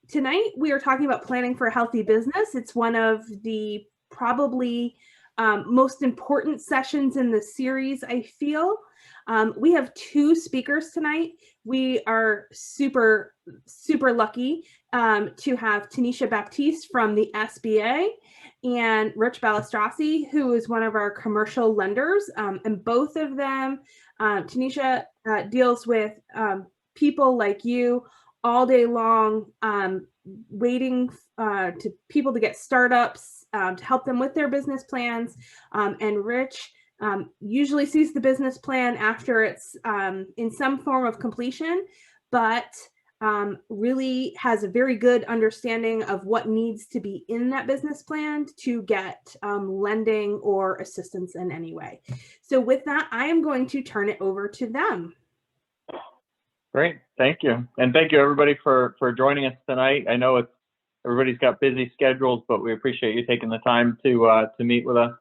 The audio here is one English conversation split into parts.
tonight we are talking about planning for a healthy business. It's one of the probably most important sessions in the series, I feel. We have two speakers tonight. We are super, super lucky to have Tanisha Baptiste from the SBA and Rich Balistrasi, who is one of our commercial lenders. And both of them, Tanisha deals with people like you all day long, waiting to people to get startups to help them with their business plans. And Rich usually sees the business plan after it's in some form of completion, but really has a very good understanding of what needs to be in that business plan to get lending or assistance in any way. So with that, I am going to turn it over to them. Great, thank you. And thank you everybody for joining us tonight. I know everybody's got busy schedules, but we appreciate you taking the time to meet with us.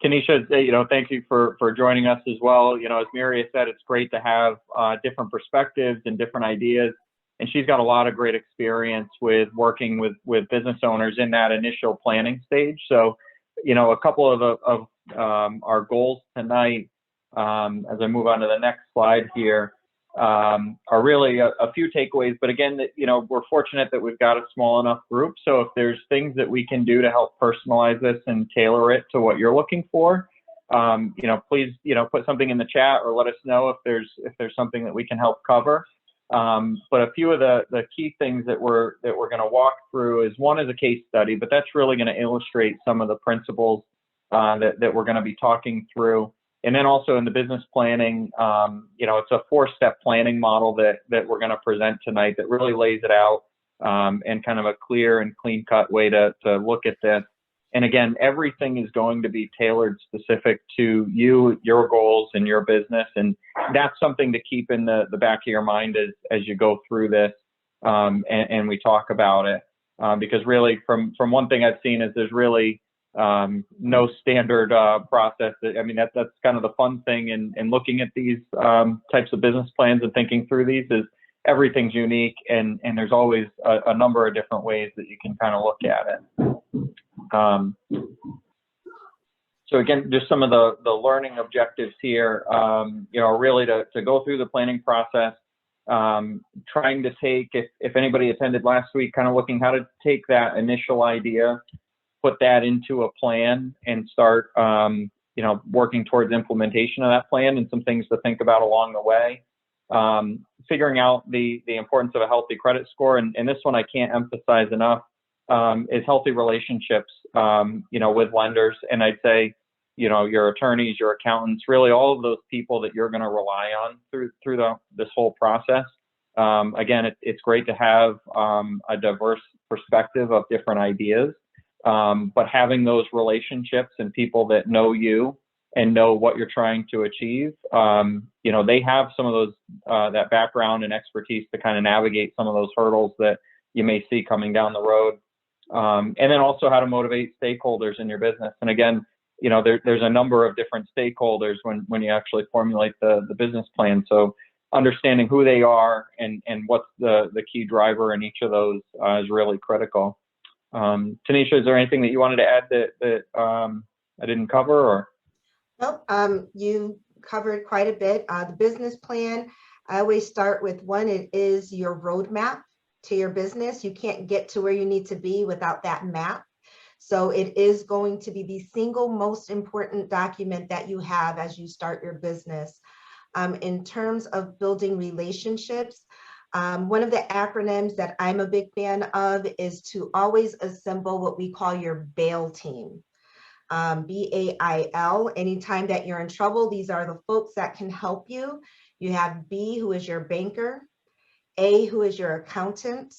Tanisha, thank you for joining us as well. As Mary said, it's great to have different perspectives and different ideas. And she's got a lot of great experience with working with business owners in that initial planning stage. So, a couple of our goals tonight, as I move on to the next slide here, are really a few takeaways. But again, we're fortunate that we've got a small enough group. So if there's things that we can do to help personalize this and tailor it to what you're looking for, please, put something in the chat or let us know if there's something that we can help cover. But a few of the key things that we're going to walk through is one is a case study, but that's really going to illustrate some of the principles that we're going to be talking through. And then also in the business planning, it's a 4-step planning model that we're going to present tonight that really lays it out and kind of a clear and clean cut way to look at this. And again, everything is going to be tailored specific to you, your goals, and your business. And that's something to keep in the back of your mind as you go through this and we talk about it. Because really, from one thing I've seen is there's really no standard process. I mean, that's kind of the fun thing in looking at these types of business plans and thinking through these is everything's unique and there's always a number of different ways that you can kind of look at it. So again, just some of the learning objectives here, really to go through the planning process, trying to take, if anybody attended last week, kind of looking how to take that initial idea, put that into a plan and start, working towards implementation of that plan and some things to think about along the way. Figuring out the importance of a healthy credit score. And this one I can't emphasize enough, is healthy relationships, with lenders. And I'd say, your attorneys, your accountants, really all of those people that you're going to rely on through this whole process. Again, it's great to have a diverse perspective of different ideas. But having those relationships and people that know you and know what you're trying to achieve, they have some of those, that background and expertise to kind of navigate some of those hurdles that you may see coming down the road. And then also how to motivate stakeholders in your business. And again, there's a number of different stakeholders when you actually formulate the business plan. So understanding who they are and what's the key driver in each of those is really critical. Tanisha, is there anything that you wanted to add that I didn't cover? Or? Nope, you covered quite a bit. The business plan, I always start with one, it is your roadmap to your business. You can't get to where you need to be without that map. So it is going to be the single most important document that you have as you start your business. In terms of building relationships, one of the acronyms that I'm a big fan of is to always assemble what we call your BAIL team. BAIL, anytime that you're in trouble, these are the folks that can help you. You have B, who is your banker, A, who is your accountant,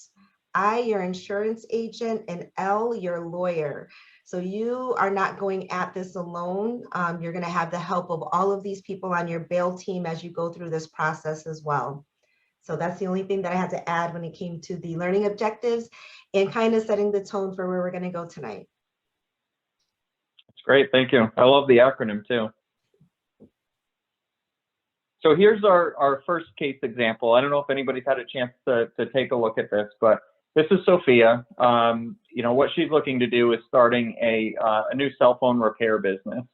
I, your insurance agent, and L, your lawyer. So you are not going at this alone. You're going to have the help of all of these people on your BAIL team as you go through this process as well. So that's the only thing that I had to add when it came to the learning objectives and kind of setting the tone for where we're going to go tonight. That's great. Thank you. I love the acronym too. So here's our first case example. I don't know if anybody's had a chance to take a look at this, but this is Sophia. You know, what she's looking to do is starting a new cell phone repair business.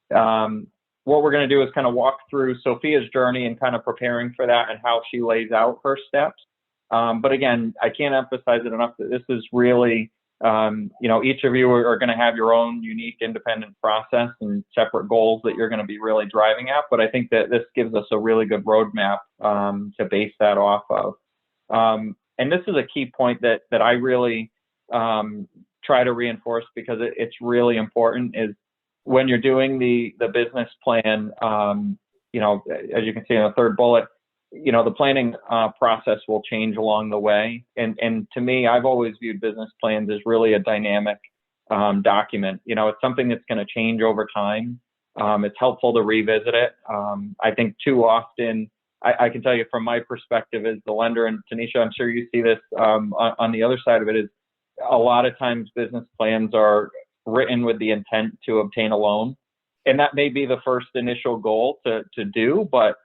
What we're going to do is kind of walk through Sophia's journey and kind of preparing for that and how she lays out her steps. But again, I can't emphasize it enough that this is really, you know, each of you are going to have your own unique independent process and separate goals that you're going to be really driving at. But I think that this gives us a really good roadmap to base that off of. And this is a key point that I really try to reinforce, because it's really important, is when you're doing the business plan, you know, as you can see in the third bullet, you know, the planning process will change along the way. And to me, I've always viewed business plans as really a dynamic document. You know, it's something that's going to change over time. It's helpful to revisit it. I think too often, I can tell you from my perspective as the lender, and Tanisha, I'm sure you see this on the other side of it, is a lot of times business plans are written with the intent to obtain a loan. And that may be the first initial goal to do, but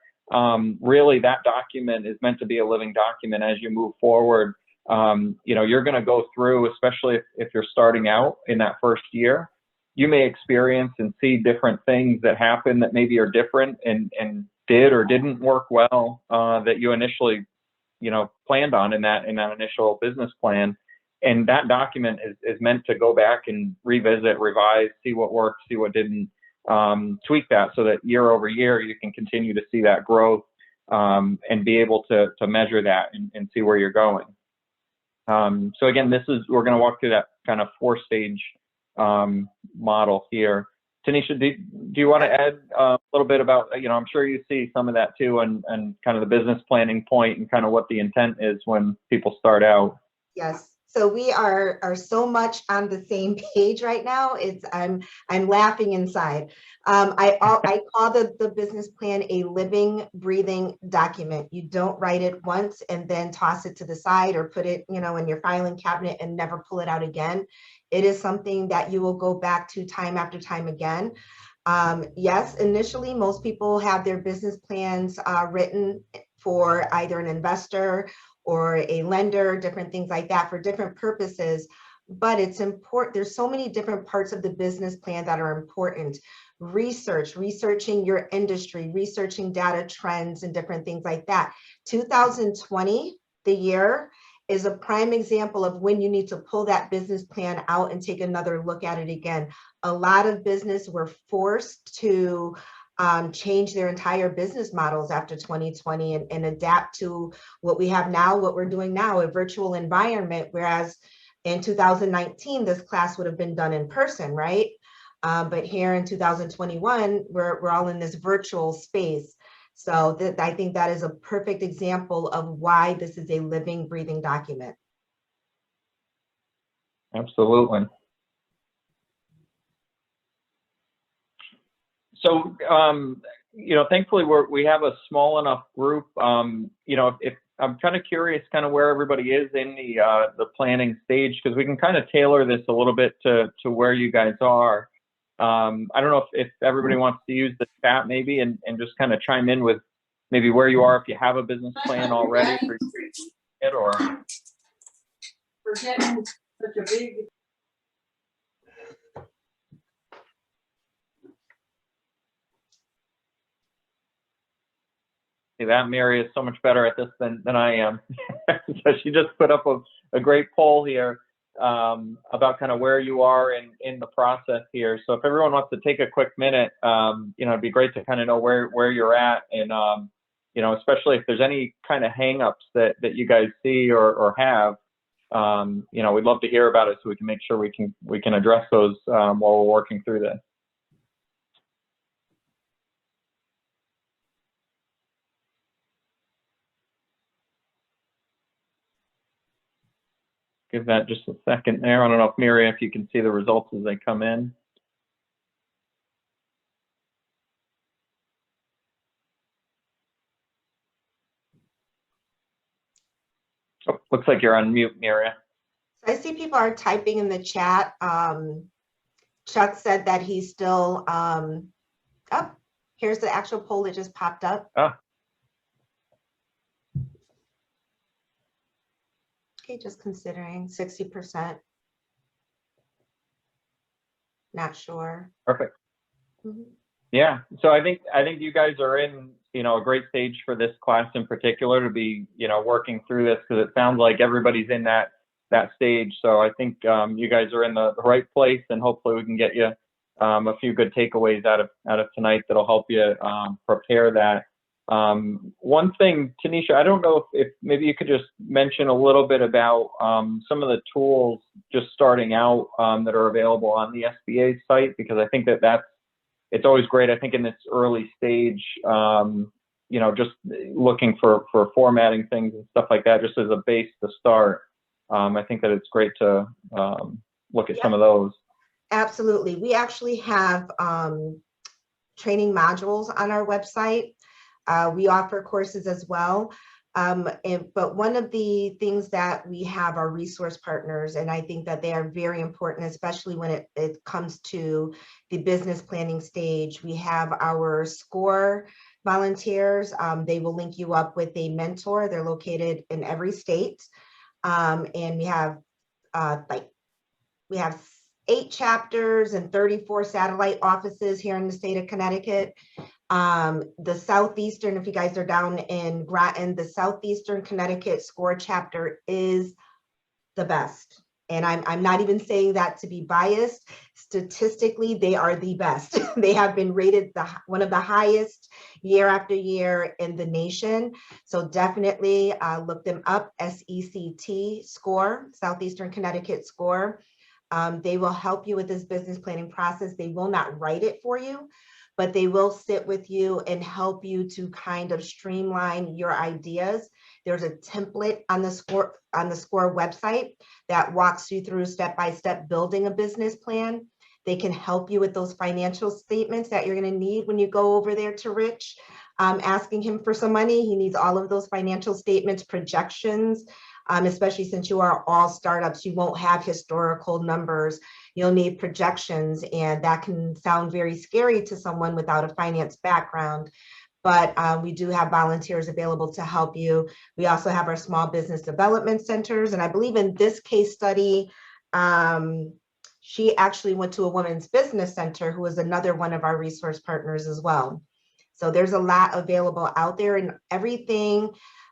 really that document is meant to be a living document as you move forward. You know, you're going to go through, especially if you're starting out in that first year, you may experience and see different things that happen that maybe are different and did or didn't work well that you initially, you know, planned on in that initial business plan. And that document is meant to go back and revisit, revise, see what worked, see what didn't, tweak that so that year over year you can continue to see that growth and be able to measure that and see where you're going. So again, we're going to walk through that kind of 4-stage model here. Tanisha, do you want to add a little bit about, you know, I'm sure you see some of that too, and kind of the business planning point and kind of what the intent is when people start out. Yes. So we are so much on the same page right now. I'm laughing inside. I call the business plan a living, breathing document. You don't write it once and then toss it to the side or put it, you know, in your filing cabinet and never pull it out again. It is something that you will go back to time after time again. Yes, initially, most people have their business plans written for either an investor or a lender, different things like that for different purposes. But it's important. There's so many different parts of the business plan that are important. Researching your industry, researching data trends and different things like that. 2020, the year, is a prime example of when you need to pull that business plan out and take another look at it again. A lot of business were forced to change their entire business models after 2020 and adapt to what we have now, what we're doing now, a virtual environment, whereas in 2019, this class would have been done in person, right? But here in 2021, we're all in this virtual space. So I think that is a perfect example of why this is a living, breathing document. Absolutely. So, you know, thankfully we have a small enough group. You know, if I'm kind of curious, kind of where everybody is in the planning stage, because we can kind of tailor this a little bit to where you guys are. I don't know if everybody wants to use the chat maybe and just kind of chime in with maybe where you are, if you have a business plan already for it, or We're getting such a big. See, that Mary is so much better at this than I am. So she just put up a great poll here about kind of where you are in the process here. So if everyone wants to take a quick minute, you know, it'd be great to kind of know where you're at, and you know, especially if there's any kind of hangups that you guys see or have, you know, we'd love to hear about it so we can make sure we can address those while we're working through this. Give that just a second there. I don't know if Mary, if you can see the results as they come in. Oh, looks like you're on mute, Miriam. I see people are typing in the chat. Chuck said that he's still up. Here's the actual poll that just popped up. Ah. Okay, just considering 60%. Not sure. Perfect. Mhm. Yeah. So I think you guys are in, a great stage for this class in particular to be, working through this, because it sounds like everybody's in that stage. So I think you guys are in the right place, and hopefully we can get you a few good takeaways out of tonight that'll help you prepare that. One thing, Tanisha, I don't know if maybe you could just mention a little bit about some of the tools just starting out that are available on the SBA site, because I think it's always great. I think in this early stage, just looking for formatting things and stuff like that, just as a base to start. I think that it's great to look at some of those. Absolutely. We actually have training modules on our website. We offer courses as well. But one of the things that we have are resource partners, and I think that they are very important, especially when it comes to the business planning stage. We have our SCORE volunteers. They will link you up with a mentor. They're located in every state. And we have we have 8 chapters and 34 satellite offices here in the state of Connecticut. The Southeastern, if you guys are down in Groton, the Southeastern Connecticut SCORE chapter is the best. And I'm not even saying that to be biased. Statistically, they are the best. They have been rated one of the highest year after year in the nation. So definitely look them up, SECT SCORE, Southeastern Connecticut SCORE. They will help you with this business planning process. They will not write it for you, but they will sit with you and help you to kind of streamline your ideas. There's a template on the SCORE website that walks you through step-by-step building a business plan. They can help you with those financial statements that you're going to need when you go over there to Rich, asking him for some money. He needs all of those financial statements, projections, especially since you are all startups. You won't have historical numbers. You'll need projections, and that can sound very scary to someone without a finance background. But we do have volunteers available to help you. We also have our small business development centers. And I believe in this case study, she actually went to a women's business center, who is another one of our resource partners as well. So there's a lot available out there, and everything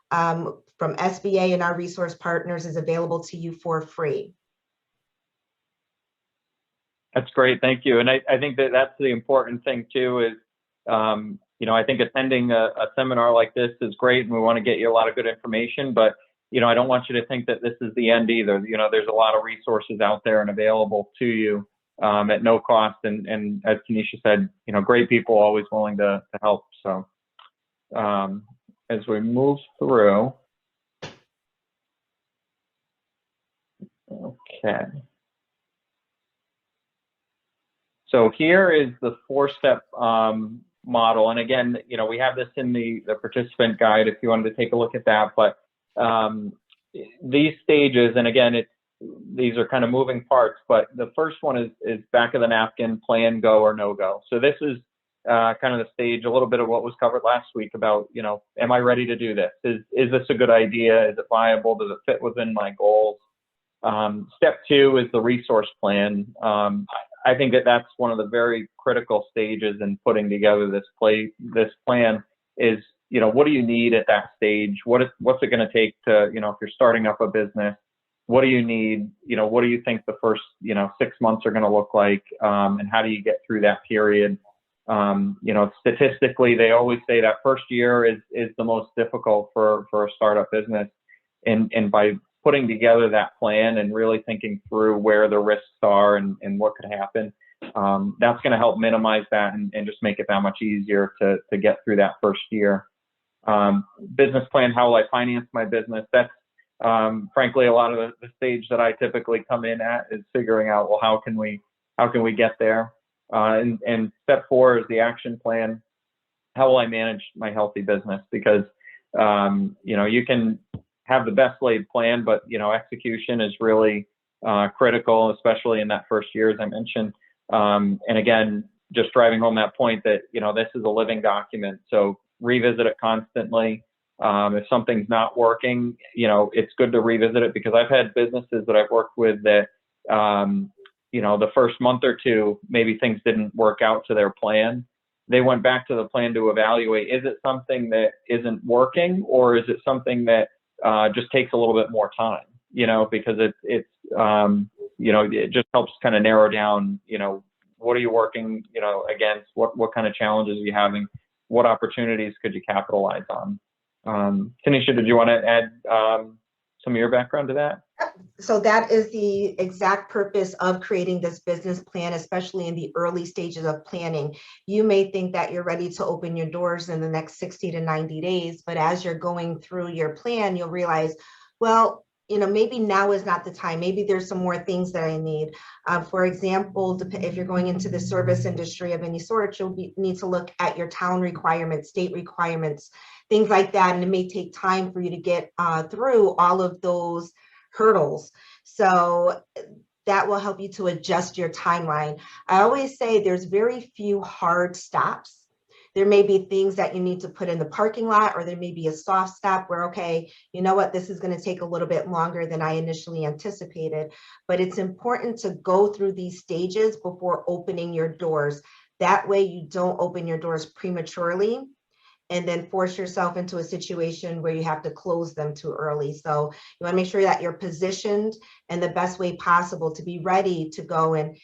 from SBA and our resource partners is available to you for free. That's great. Thank you. And I think that's the important thing too, is, I think attending a seminar like this is great, and we want to get you a lot of good information, but, I don't want you to think that this is the end either. There's a lot of resources out there and available to you at no cost. And as Tanisha said, great people always willing to help. So as we move through, okay. So here is the 4-step model. And again, we have this in the participant guide if you wanted to take a look at that. But these stages, and again, these are kind of moving parts, but the first one is back of the napkin, plan, go or no go. So this is kind of the stage, a little bit of what was covered last week about, am I ready to do this? Is this a good idea? Is it viable? Does it fit within my goals? Step 2 is the resource plan. I think that's one of the very critical stages in putting together this plan is, what do you need at that stage? What's it going to take to, if you're starting up a business, what do you need? What do you think the first, 6 months are going to look like? And how do you get through that period? Statistically, they always say that first year is the most difficult for a startup business. And by putting together that plan and really thinking through where the risks are and what could happen, that's going to help minimize that and just make it that much easier to get through that first year. Business plan, how will I finance my business? That's frankly a lot of the stage that I typically come in at is figuring out, well, how can we get there? And step 4 is the action plan. How will I manage my healthy business? Because you can have the best laid plan, but execution is really critical, especially in that first year, as I mentioned. And again, just driving home that point that this is a living document, so revisit it constantly. If something's not working, it's good to revisit it, because I've had businesses that I've worked with that, the first month or two, maybe things didn't work out to their plan. They went back to the plan to evaluate, is it something that isn't working, or is it something that just takes a little bit more time, because it just helps kind of narrow down, what are you working, against, what kind of challenges are you having, what opportunities could you capitalize on? Tanisha, did you want to add some of your background to that? So that is the exact purpose of creating this business plan, especially in the early stages of planning. You may think that you're ready to open your doors in the next 60 to 90 days, but as you're going through your plan, you'll realize, well, maybe now is not the time. Maybe there's some more things that I need. For example, if you're going into the service industry of any sort, you'll need to look at your town requirements, state requirements, things like that. And it may take time for you to get through all of those hurdles. So that will help you to adjust your timeline. I always say there's very few hard stops. There may be things that you need to put in the parking lot, or there may be a soft stop where, okay, you know what, this is going to take a little bit longer than I initially anticipated. But it's important to go through these stages before opening your doors. That way you don't open your doors prematurely and then force yourself into a situation where you have to close them too early. So you want to make sure that you're positioned in the best way possible to be ready to go and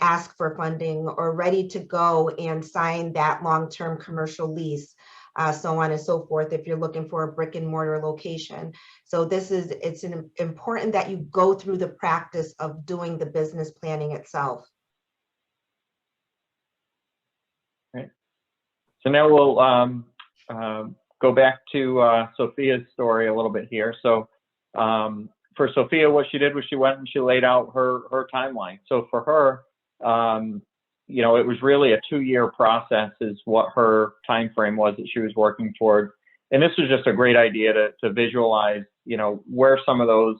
ask for funding, or ready to go and sign that long-term commercial lease, so on and so forth, if you're looking for a brick and mortar location. So it's important that you go through the practice of doing the business planning itself. Right. So now we'll go back to Sophia's story a little bit here. So for Sophia, what she did was she went and she laid out her timeline. So for her, it was really a 2-year process is what her time frame was that she was working toward. And this was just a great idea to visualize, where some of those,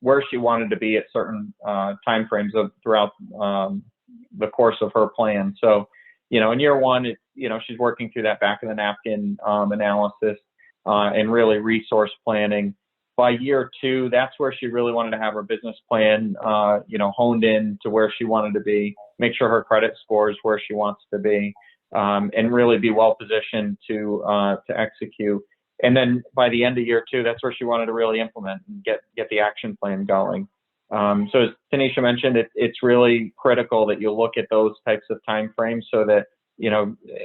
where she wanted to be at certain time frames throughout the course of her plan. So, in year one, she's working through that back of the napkin analysis and really resource planning. By year 2, that's where she really wanted to have her business plan, honed in to where she wanted to be, make sure her credit score is where she wants to be, and really be well positioned to execute. And then by the end of year 2, that's where she wanted to really implement and get the action plan going. So as Tanisha mentioned, it's really critical that you look at those types of time frames so that,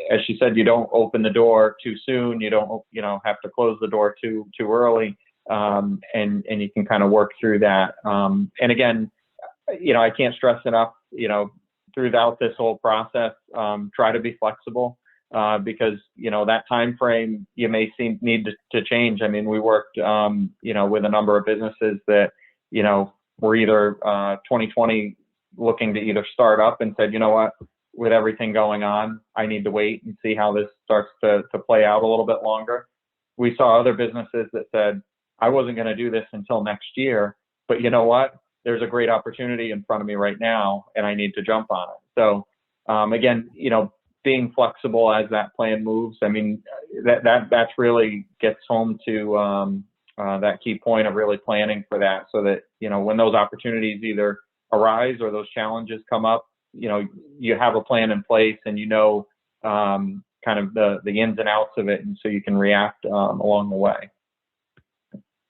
as she said, you don't open the door too soon. You don't, have to close the door too early. And you can kind of work through that. And again, I can't stress enough, throughout this whole process, try to be flexible, because, that time frame you may need to change. I mean, we worked, with a number of businesses that, were either 2020 looking to either start up and said, what, with everything going on, I need to wait and see how this starts to play out a little bit longer. We saw other businesses that said, I wasn't going to do this until next year, but you know what? There's a great opportunity in front of me right now, and I need to jump on it. So again, being flexible as that plan moves. I mean, that's really gets home to that key point of really planning for that, so that when those opportunities either arise or those challenges come up, you have a plan in place, and kind of the ins and outs of it, and so you can react along the way.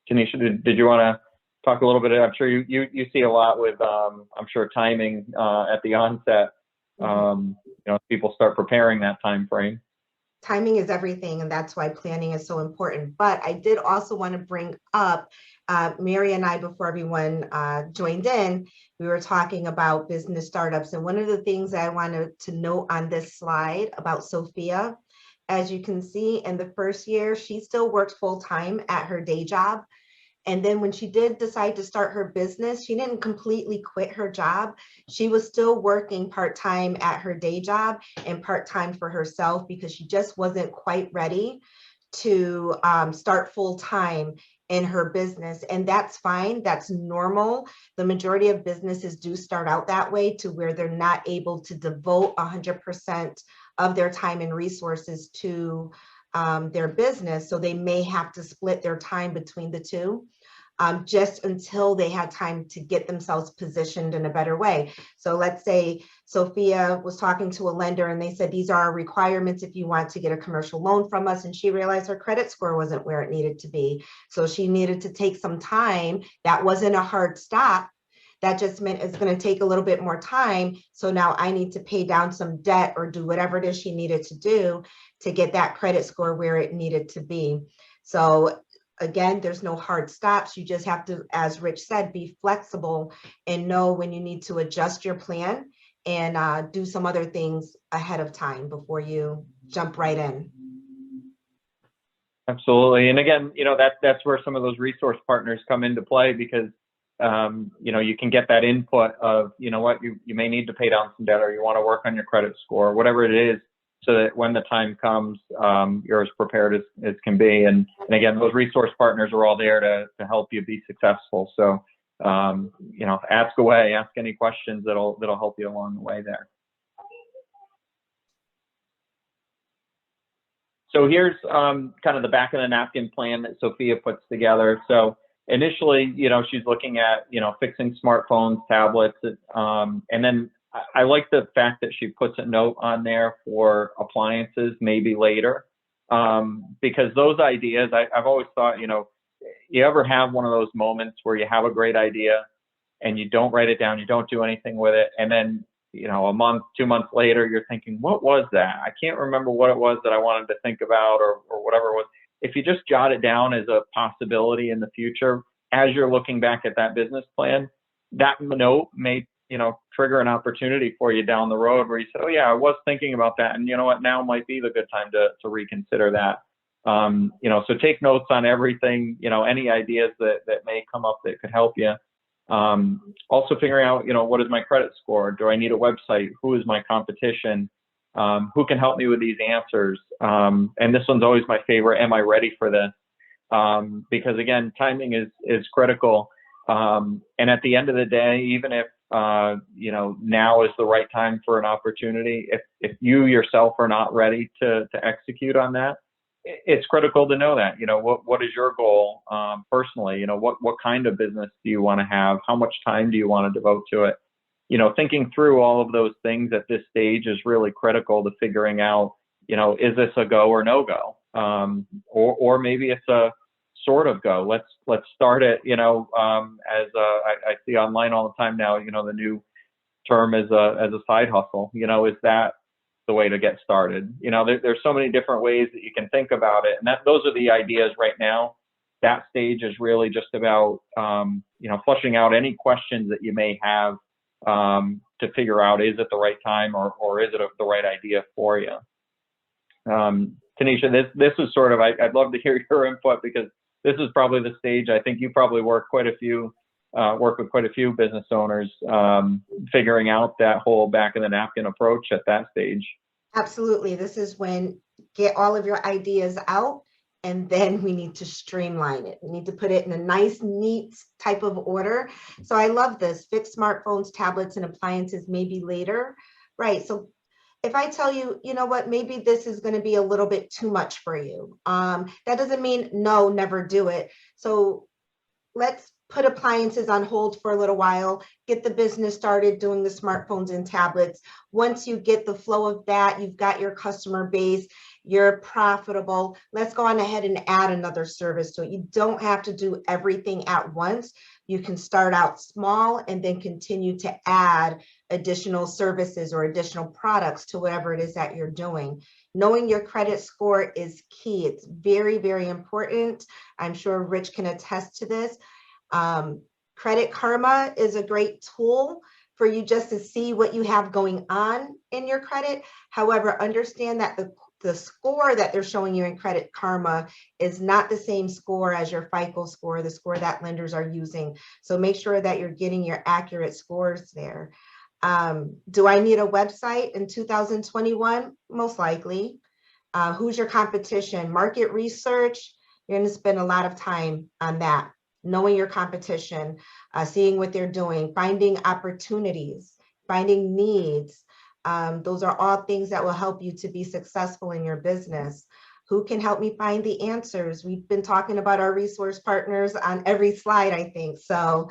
Tanisha, did you want to talk a little bit? I'm sure you see a lot with I'm sure timing at the onset. People start preparing that time frame. Timing is everything, and that's why planning is so important. But I did also want to bring up, Mary and I, before everyone joined in, we were talking about business startups. And one of the things that I wanted to note on this slide about Sophia, as you can see, in the first year, she still worked full-time at her day job. And then when she did decide to start her business, she didn't completely quit her job. She was still working part-time at her day job and part-time for herself, because she just wasn't quite ready to start full-time in her business. And that's fine. That's normal. The majority of businesses do start out that way, to where they're not able to devote 100% of their time and resources to their business. So they may have to split their time between the two. Just until they had time to get themselves positioned in a better way. So let's say Sophia was talking to a lender and they said, these are our requirements if you want to get a commercial loan from us. And she realized her credit score wasn't where it needed to be. So she needed to take some time. That wasn't a hard stop. That just meant it's going to take a little bit more time. So now I need to pay down some debt or do whatever it is she needed to do to get that credit score where it needed to be. So again, there's no hard stops. You just have to, as Rich said, be flexible and know when you need to adjust your plan and do some other things ahead of time before you jump right in. Absolutely. And again, that's where some of those resource partners come into play, because you can get that input of, what you may need to pay down some debt, or you want to work on your credit score, whatever it is, so that when the time comes, you're as prepared as can be. And again, those resource partners are all there to help you be successful. So, ask away, ask any questions that'll help you along the way there. So here's kind of the back of the napkin plan that Sophia puts together. So initially, she's looking at, fixing smartphones, tablets, and then I like the fact that she puts a note on there for appliances, maybe later, because those ideas, I've always thought, you ever have one of those moments where you have a great idea and you don't write it down, you don't do anything with it, and then, a month, 2 months later, you're thinking, what was that? I can't remember what it was that I wanted to think about, or whatever it was. If you just jot it down as a possibility in the future, as you're looking back at that business plan, that note may, trigger an opportunity for you down the road where you said, oh yeah, I was thinking about that. And you know what, now might be the good time to reconsider that. So take notes on everything, any ideas that may come up that could help you. Also figuring out, what is my credit score? Do I need a website? Who is my competition? Who can help me with these answers? And this one's always my favorite. Am I ready for this? Because again, timing is critical. And at the end of the day, even if, now is the right time for an opportunity, if you yourself are not ready to execute on that, it's critical to know that, what is your goal, personally, what kind of business do you want to have? How much time do you want to devote to it? Thinking through all of those things at this stage is really critical to figuring out, is this a go or no go? Or maybe it's a sort of go. Let's start it, as I see online all the time now, the new term is as a side hustle. Is that the way to get started? There's so many different ways that you can think about it, and those are the ideas right now. That stage is really just about flushing out any questions that you may have, to figure out, is it the right time, or is it the right idea for you? Tanisha, this is sort of, I'd love to hear your input, because this is probably the stage. I think you probably work with quite a few business owners, figuring out that whole back of the napkin approach at that stage. Absolutely. This is when get all of your ideas out, and then we need to streamline it. We need to put it in a nice, neat type of order. So I love this. Fix smartphones, tablets, and appliances maybe later. Right. So if I tell you, what, maybe this is going to be a little bit too much for you. That doesn't mean no, never do it. So let's put appliances on hold for a little while, get the business started doing the smartphones and tablets. Once you get the flow of that, you've got your customer base, you're profitable. Let's go on ahead and add another service to it. You don't have to do everything at once. You can start out small and then continue to add additional services or additional products to whatever it is that you're doing. Knowing your credit score is key. It's very, very important. I'm sure Rich can attest to this. Credit Karma is a great tool for you just to see what you have going on in your credit. However, understand that the score that they're showing you in Credit Karma is not the same score as your FICO score, the score that lenders are using. So make sure that you're getting your accurate scores there. Do I need a website in 2021? Most likely. Who's your competition? Market research. You're going to spend a lot of time on that. Knowing your competition, seeing what they're doing, finding opportunities, finding needs. Those are all things that will help you to be successful in your business. Who can help me find the answers? We've been talking about our resource partners on every slide, I think. So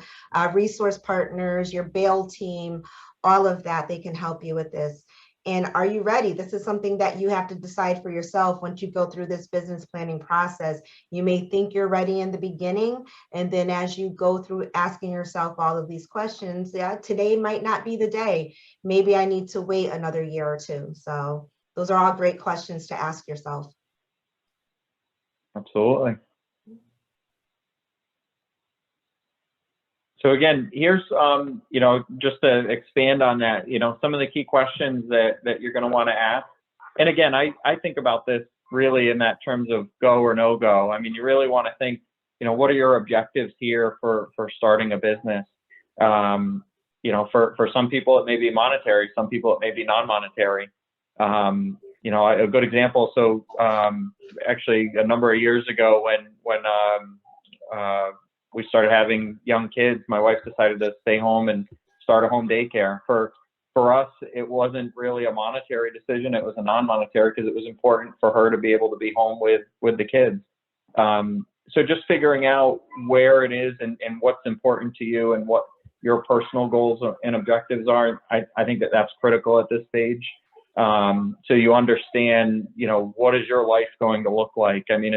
resource partners, your bail team, all of that, they can help you with this. And are you ready? This is something that you have to decide for yourself once you go through this business planning process. You may think you're ready in the beginning, and then as you go through asking yourself all of these questions, yeah, today might not be the day. Maybe I need to wait another year or two. So those are all great questions to ask yourself. Absolutely. So again, here's, just to expand on that, some of the key questions that you're going to want to ask. And again, I think about this really in that terms of go or no go. I mean, you really want to think, what are your objectives here for starting a business? For some people, it may be monetary. Some people, it may be non-monetary. A good example. So actually a number of years ago when we started having young kids, my wife decided to stay home and start a home daycare. For us, it wasn't really a monetary decision. It was a non-monetary because it was important for her to be able to be home with the kids. So just figuring out where it is and what's important to you and what your personal goals and objectives are. I think that's critical at this stage. So you understand, what is your life going to look like? I mean,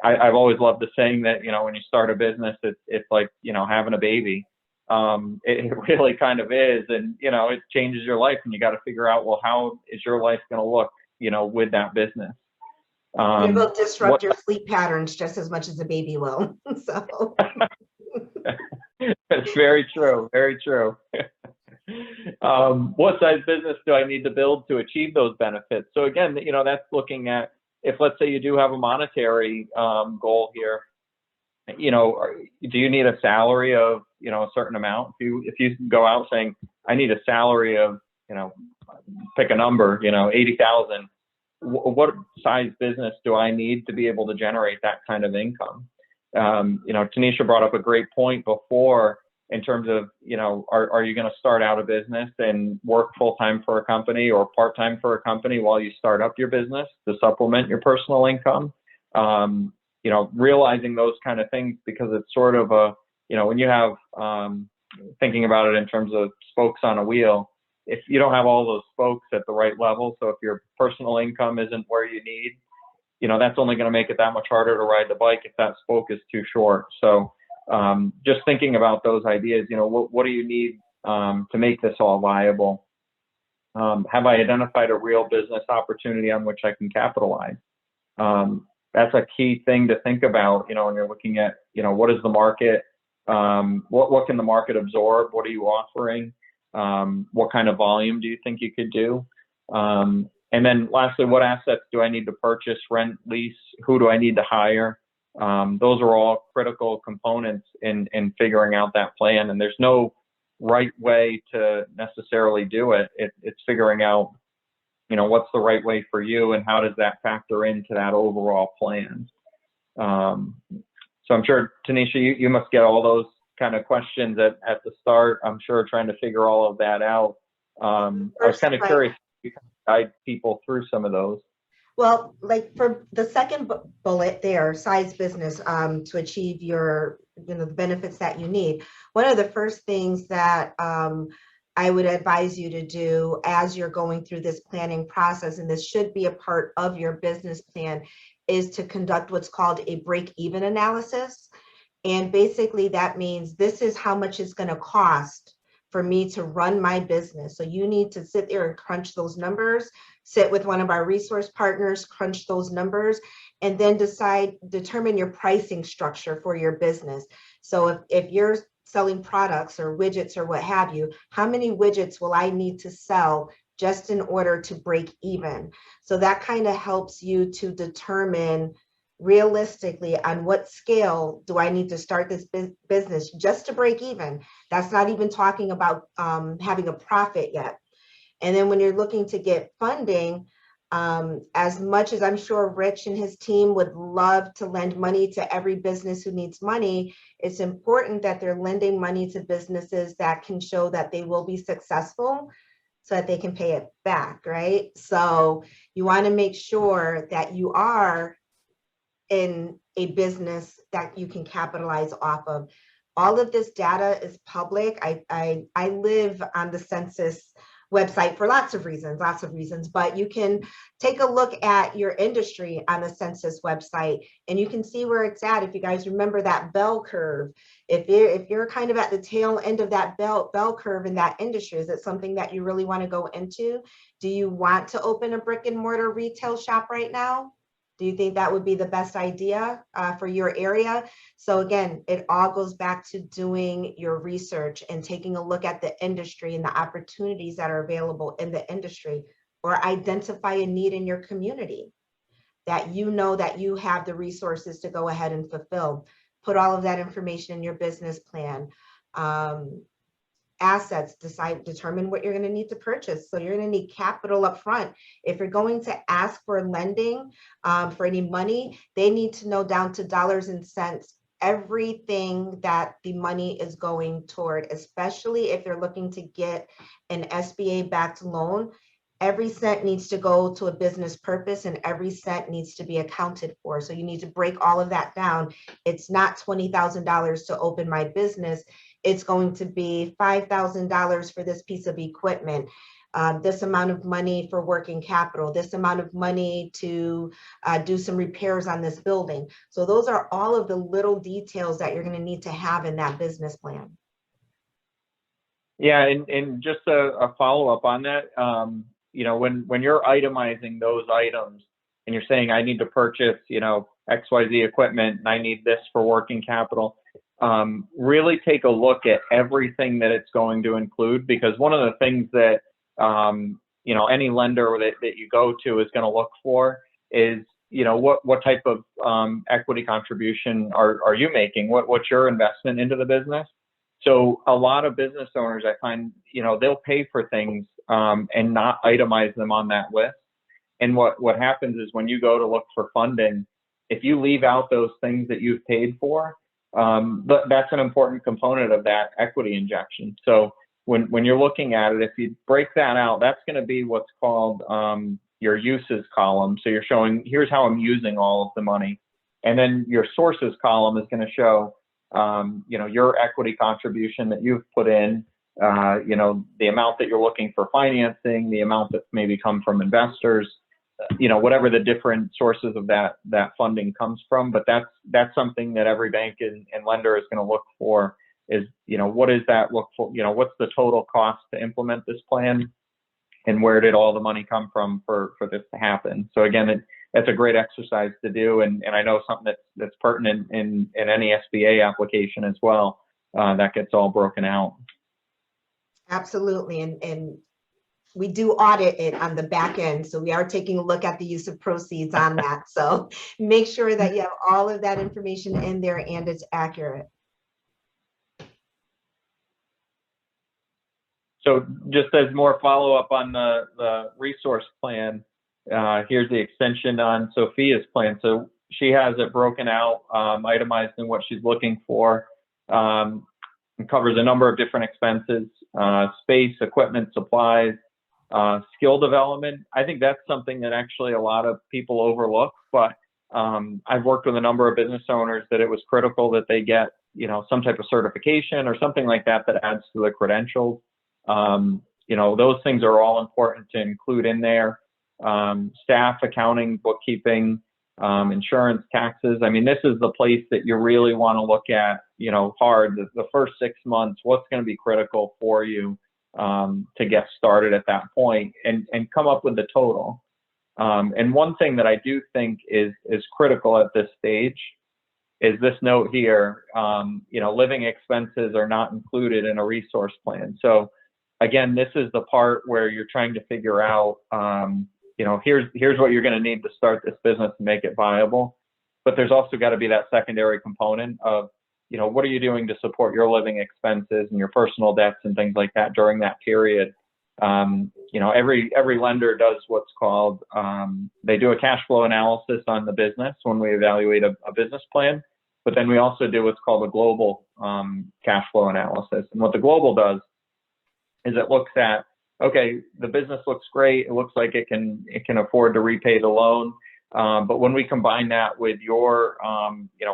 I've always loved the saying that, when you start a business, it's like, having a baby. It really kind of is. And, it changes your life, and you got to figure out, well, how is your life going to look, with that business? It will disrupt your sleep patterns just as much as a baby will. So that's very true. Very true. What size business do I need to build to achieve those benefits? So again, that's looking at, if let's say you do have a monetary goal here, do you need a salary of, a certain amount? If you go out saying, I need a salary of, pick a number, 80,000, what size business do I need to be able to generate that kind of income? Tanisha brought up a great point before in terms of, are you going to start out a business and work full-time for a company or part-time for a company while you start up your business to supplement your personal income? Realizing those kind of things, because it's sort of when you have, thinking about it in terms of spokes on a wheel, if you don't have all those spokes at the right level, so if your personal income isn't where you need, that's only going to make it that much harder to ride the bike if that spoke is too short. So just thinking about those ideas, what do you need to make this all viable? Have I identified a real business opportunity on which I can capitalize? That's a key thing to think about, when you're looking at, what is the market? What can the market absorb? What are you offering? What kind of volume do you think you could do? And then lastly, what assets do I need to purchase, rent, lease? Who do I need to hire? Those are all critical components in figuring out that plan. And there's no right way to necessarily do it. It's figuring out, what's the right way for you and how does that factor into that overall plan. So I'm sure, Tanisha, you must get all those kind of questions at the start. I'm sure trying to figure all of that out. I was kind of curious if you can guide people through some of those. Well, like for the second bullet there, size business, to achieve your, the benefits that you need. One of the first things that I would advise you to do as you're going through this planning process, and this should be a part of your business plan, is to conduct what's called a break-even analysis. And basically that means this is how much it's going to cost for me to run my business. So you need to sit there and crunch those numbers, sit with one of our resource partners, crunch those numbers, and then determine your pricing structure for your business. So if you're selling products or widgets or what have you, how many widgets will I need to sell just in order to break even? So that kind of helps you to determine realistically on what scale do I need to start this business just to break even. That's not even talking about having a profit yet. And then when you're looking to get funding, as much as I'm sure Rich and his team would love to lend money to every business who needs money, it's important that they're lending money to businesses that can show that they will be successful. so that they can pay it back, right? So you want to make sure that you are in a business that you can capitalize off of. All of this data is public. I live on the census website for lots of reasons, but you can take a look at your industry on the census website and you can see where it's at. If you guys remember that bell curve, if you're kind of at the tail end of that bell curve in that industry, is it something that you really want to go into? Do you want to open a brick and mortar retail shop right now? Do you think that would be the best idea for your area? So again, it all goes back to doing your research and taking a look at the industry and the opportunities that are available in the industry, or identify a need in your community that you know that you have the resources to go ahead and fulfill. Put all of that information in your business plan. Assets, determine what you're going to need to purchase. So you're going to need capital up front. If you're going to ask for lending for any money, they need to know down to dollars and cents everything that the money is going toward, especially if you're looking to get an SBA backed loan. Every cent needs to go to a business purpose and every cent needs to be accounted for. So you need to break all of that down. It's not $20,000 to open my business. It's going to be $5,000 for this piece of equipment, this amount of money for working capital, this amount of money to do some repairs on this building. So those are all of the little details that you're going to need to have in that business plan. Yeah, and just a follow-up on that, you know, when you're itemizing those items and you're saying, I need to purchase, you know, XYZ equipment and I need this for working capital, really take a look at everything that it's going to include, because one of the things that, you know, any lender that you go to is going to look for is, you know, what type of equity contribution are you making? What's your investment into the business? So a lot of business owners, I find, you know, they'll pay for things and not itemize them on that list. And what happens is when you go to look for funding, if you leave out those things that you've paid for, that's an important component of that equity injection. So when you're looking at it, if you break that out, that's going to be what's called your uses column. So you're showing, here's how I'm using all of the money. And then your sources column is going to show, you know, your equity contribution that you've put in, you know, the amount that you're looking for financing, the amount that maybe come from investors, you know, whatever the different sources of that funding comes from. But that's something that every bank and lender is going to look for is, you know, what does that look for? You know, what's the total cost to implement this plan, and where did all the money come from for this to happen? So again, that's a great exercise to do, and I know something that's pertinent in any SBA application as well. That gets all broken out. Absolutely, and we do audit it on the back end, so we are taking a look at the use of proceeds on that. So make sure that you have all of that information in there and it's accurate. So just as more follow-up on the resource plan, here's the extension on Sophia's plan. So she has it broken out, itemized in what she's looking for. It covers a number of different expenses, space, equipment, supplies, skill development. I think that's something that actually a lot of people overlook, but I've worked with a number of business owners that it was critical that they get, you know, some type of certification or something like that adds to the credentials. You know, those things are all important to include in there. Staff, accounting, bookkeeping, insurance, taxes. I mean, this is the place that you really want to look at, you know, hard. The first 6 months, what's going to be critical for you to get started at that point, and come up with the total. And one thing that I do think is critical at this stage is this note here. You know, living expenses are not included in a resource plan. So again, this is the part where you're trying to figure out, you know, here's what you're going to need to start this business and make it viable. But there's also got to be that secondary component of, you know, what are you doing to support your living expenses and your personal debts and things like that during that period. You know, every lender does what's called, they do a cash flow analysis on the business when we evaluate a business plan, but then we also do what's called a global cash flow analysis. And what the global does is it looks at okay, the business looks great. It looks like it can afford to repay the loan. But when we combine that with your,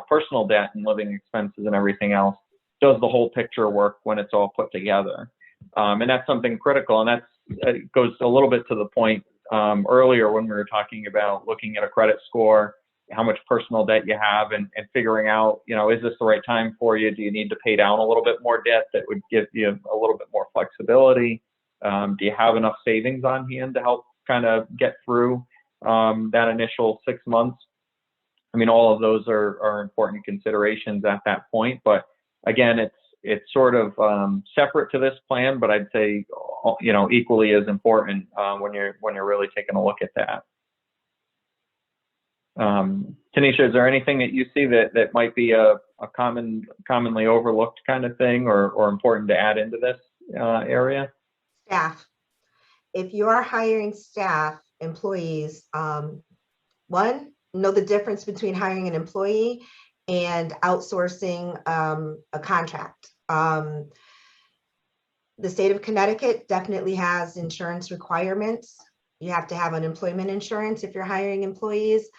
personal debt and living expenses and everything else, does the whole picture work when it's all put together? And that's something critical. And it goes a little bit to the point earlier when we were talking about looking at a credit score, how much personal debt you have, and figuring out, is this the right time for you? Do you need to pay down a little bit more debt that would give you a little bit more flexibility? Do you have enough savings on hand to help kind of get through that initial 6 months? I mean, all of those are important considerations at that point. But again, it's sort of separate to this plan, but I'd say equally as important when you're really taking a look at that. Tanisha, is there anything that you see that might be a commonly overlooked kind of thing or important to add into this area? Staff. If you are hiring staff, employees, one, know the difference between hiring an employee and outsourcing a contract. The state of Connecticut definitely has insurance requirements. You have to have unemployment insurance if you're hiring employees.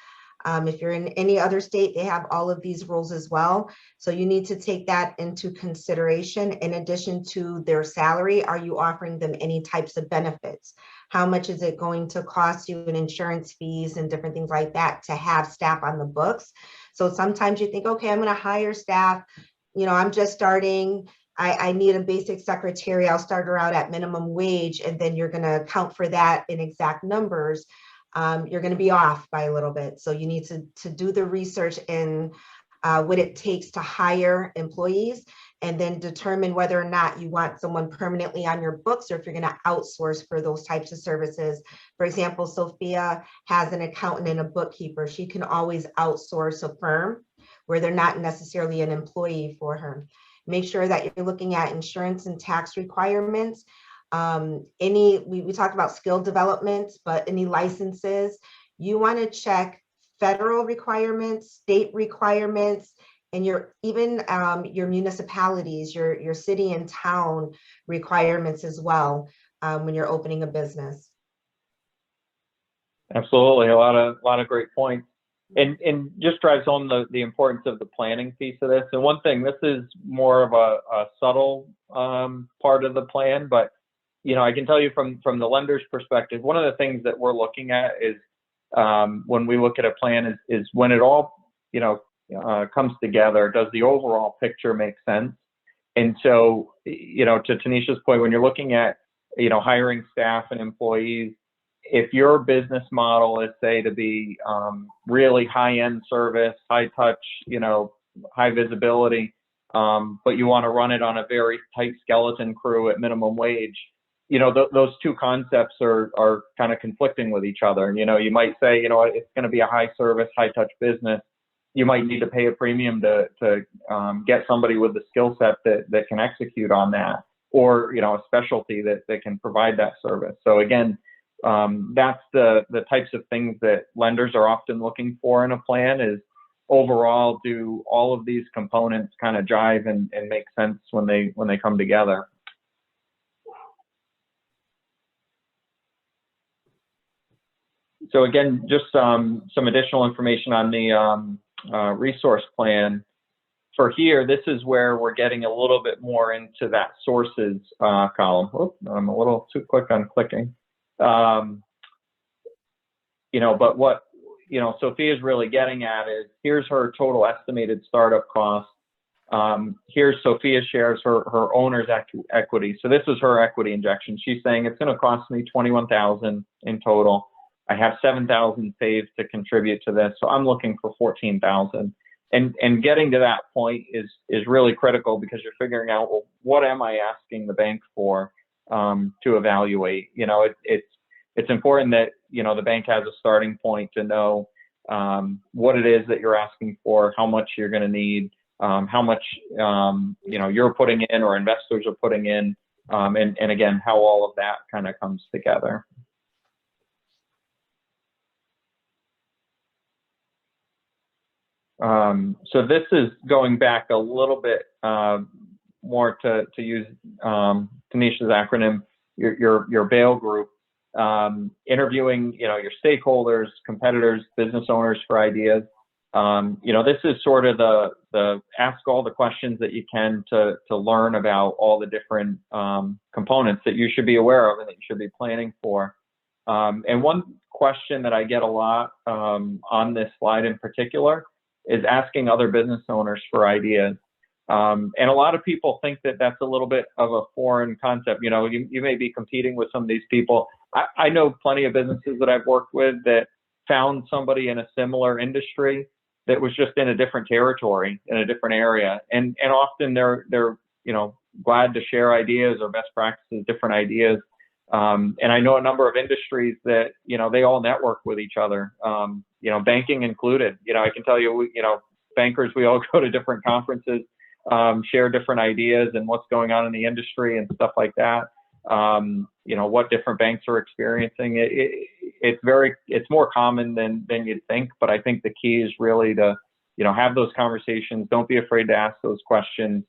If you're in any other state, they have all of these rules as well. So you need to take that into consideration. In addition to their salary, are you offering them any types of benefits? How much is it going to cost you in insurance fees and different things like that to have staff on the books? So sometimes you think, okay, I'm going to hire staff. I'm just starting. I need a basic secretary. I'll start her out at minimum wage, and then you're going to account for that in exact numbers. You're going to be off by a little bit. So you need to do the research in what it takes to hire employees, and then determine whether or not you want someone permanently on your books or if you're going to outsource for those types of services. For example, Sophia has an accountant and a bookkeeper. She can always outsource a firm where they're not necessarily an employee for her. Make sure that you're looking at insurance and tax requirements. We talked about skill development, but any licenses, you want to check federal requirements, state requirements, and your municipalities, your city and town requirements as well when you're opening a business. Absolutely, a lot of great points, and just drives home the importance of the planning piece of this. And one thing, this is more of a subtle part of the plan, but I can tell you from the lender's perspective, one of the things that we're looking at is when we look at a plan is when it all comes together, does the overall picture make sense? And so to Tanisha's point, when you're looking at hiring staff and employees, if your business model is, say, to be really high-end service, high touch, high visibility, but you want to run it on a very tight skeleton crew at minimum wage, those two concepts are kind of conflicting with each other. You might say, it's going to be a high service, high touch business. You might need to pay a premium to get somebody with the skill set that can execute on that, or a specialty that can provide that service. So again, that's the types of things that lenders are often looking for in a plan is overall, do all of these components kind of jive and make sense when they come together. So again, just some additional information on the resource plan. For here, this is where we're getting a little bit more into that sources column. Oops, I'm a little too quick on clicking. But what Sophia's really getting at is here's her total estimated startup cost. Here's Sophia shares her owner's equity. So this is her equity injection. She's saying it's going to cost me $21,000 in total. I have $7,000 saved to contribute to this, so I'm looking for $14,000. And getting to that point is really critical because you're figuring out, well, what am I asking the bank for to evaluate? It's important that the bank has a starting point to know what it is that you're asking for, how much you're going to need, how much you're putting in or investors are putting in, and again, how all of that kind of comes together. So this is going back a little bit more to use Tanisha's acronym, your bail group, interviewing, you know, your stakeholders, competitors, business owners for ideas. You know, this is sort of the ask all the questions that you can to learn about all the different components that you should be aware of and that you should be planning for. And one question that I get a lot on this slide in particular is asking other business owners for ideas. And a lot of people think that that's a little bit of a foreign concept. You know, you may be competing with some of these people. I know plenty of businesses that I've worked with that found somebody in a similar industry that was just in a different territory, in a different area. And often they're, you know, glad to share ideas or best practices, different ideas. And I know a number of industries that, you know, they all network with each other, you know, banking included. You know, I can tell you, you know, bankers, we all go to different conferences, share different ideas and what's going on in the industry and stuff like that. You know, what different banks are experiencing. It's more common than you'd think, but I think the key is really to, you know, have those conversations. Don't be afraid to ask those questions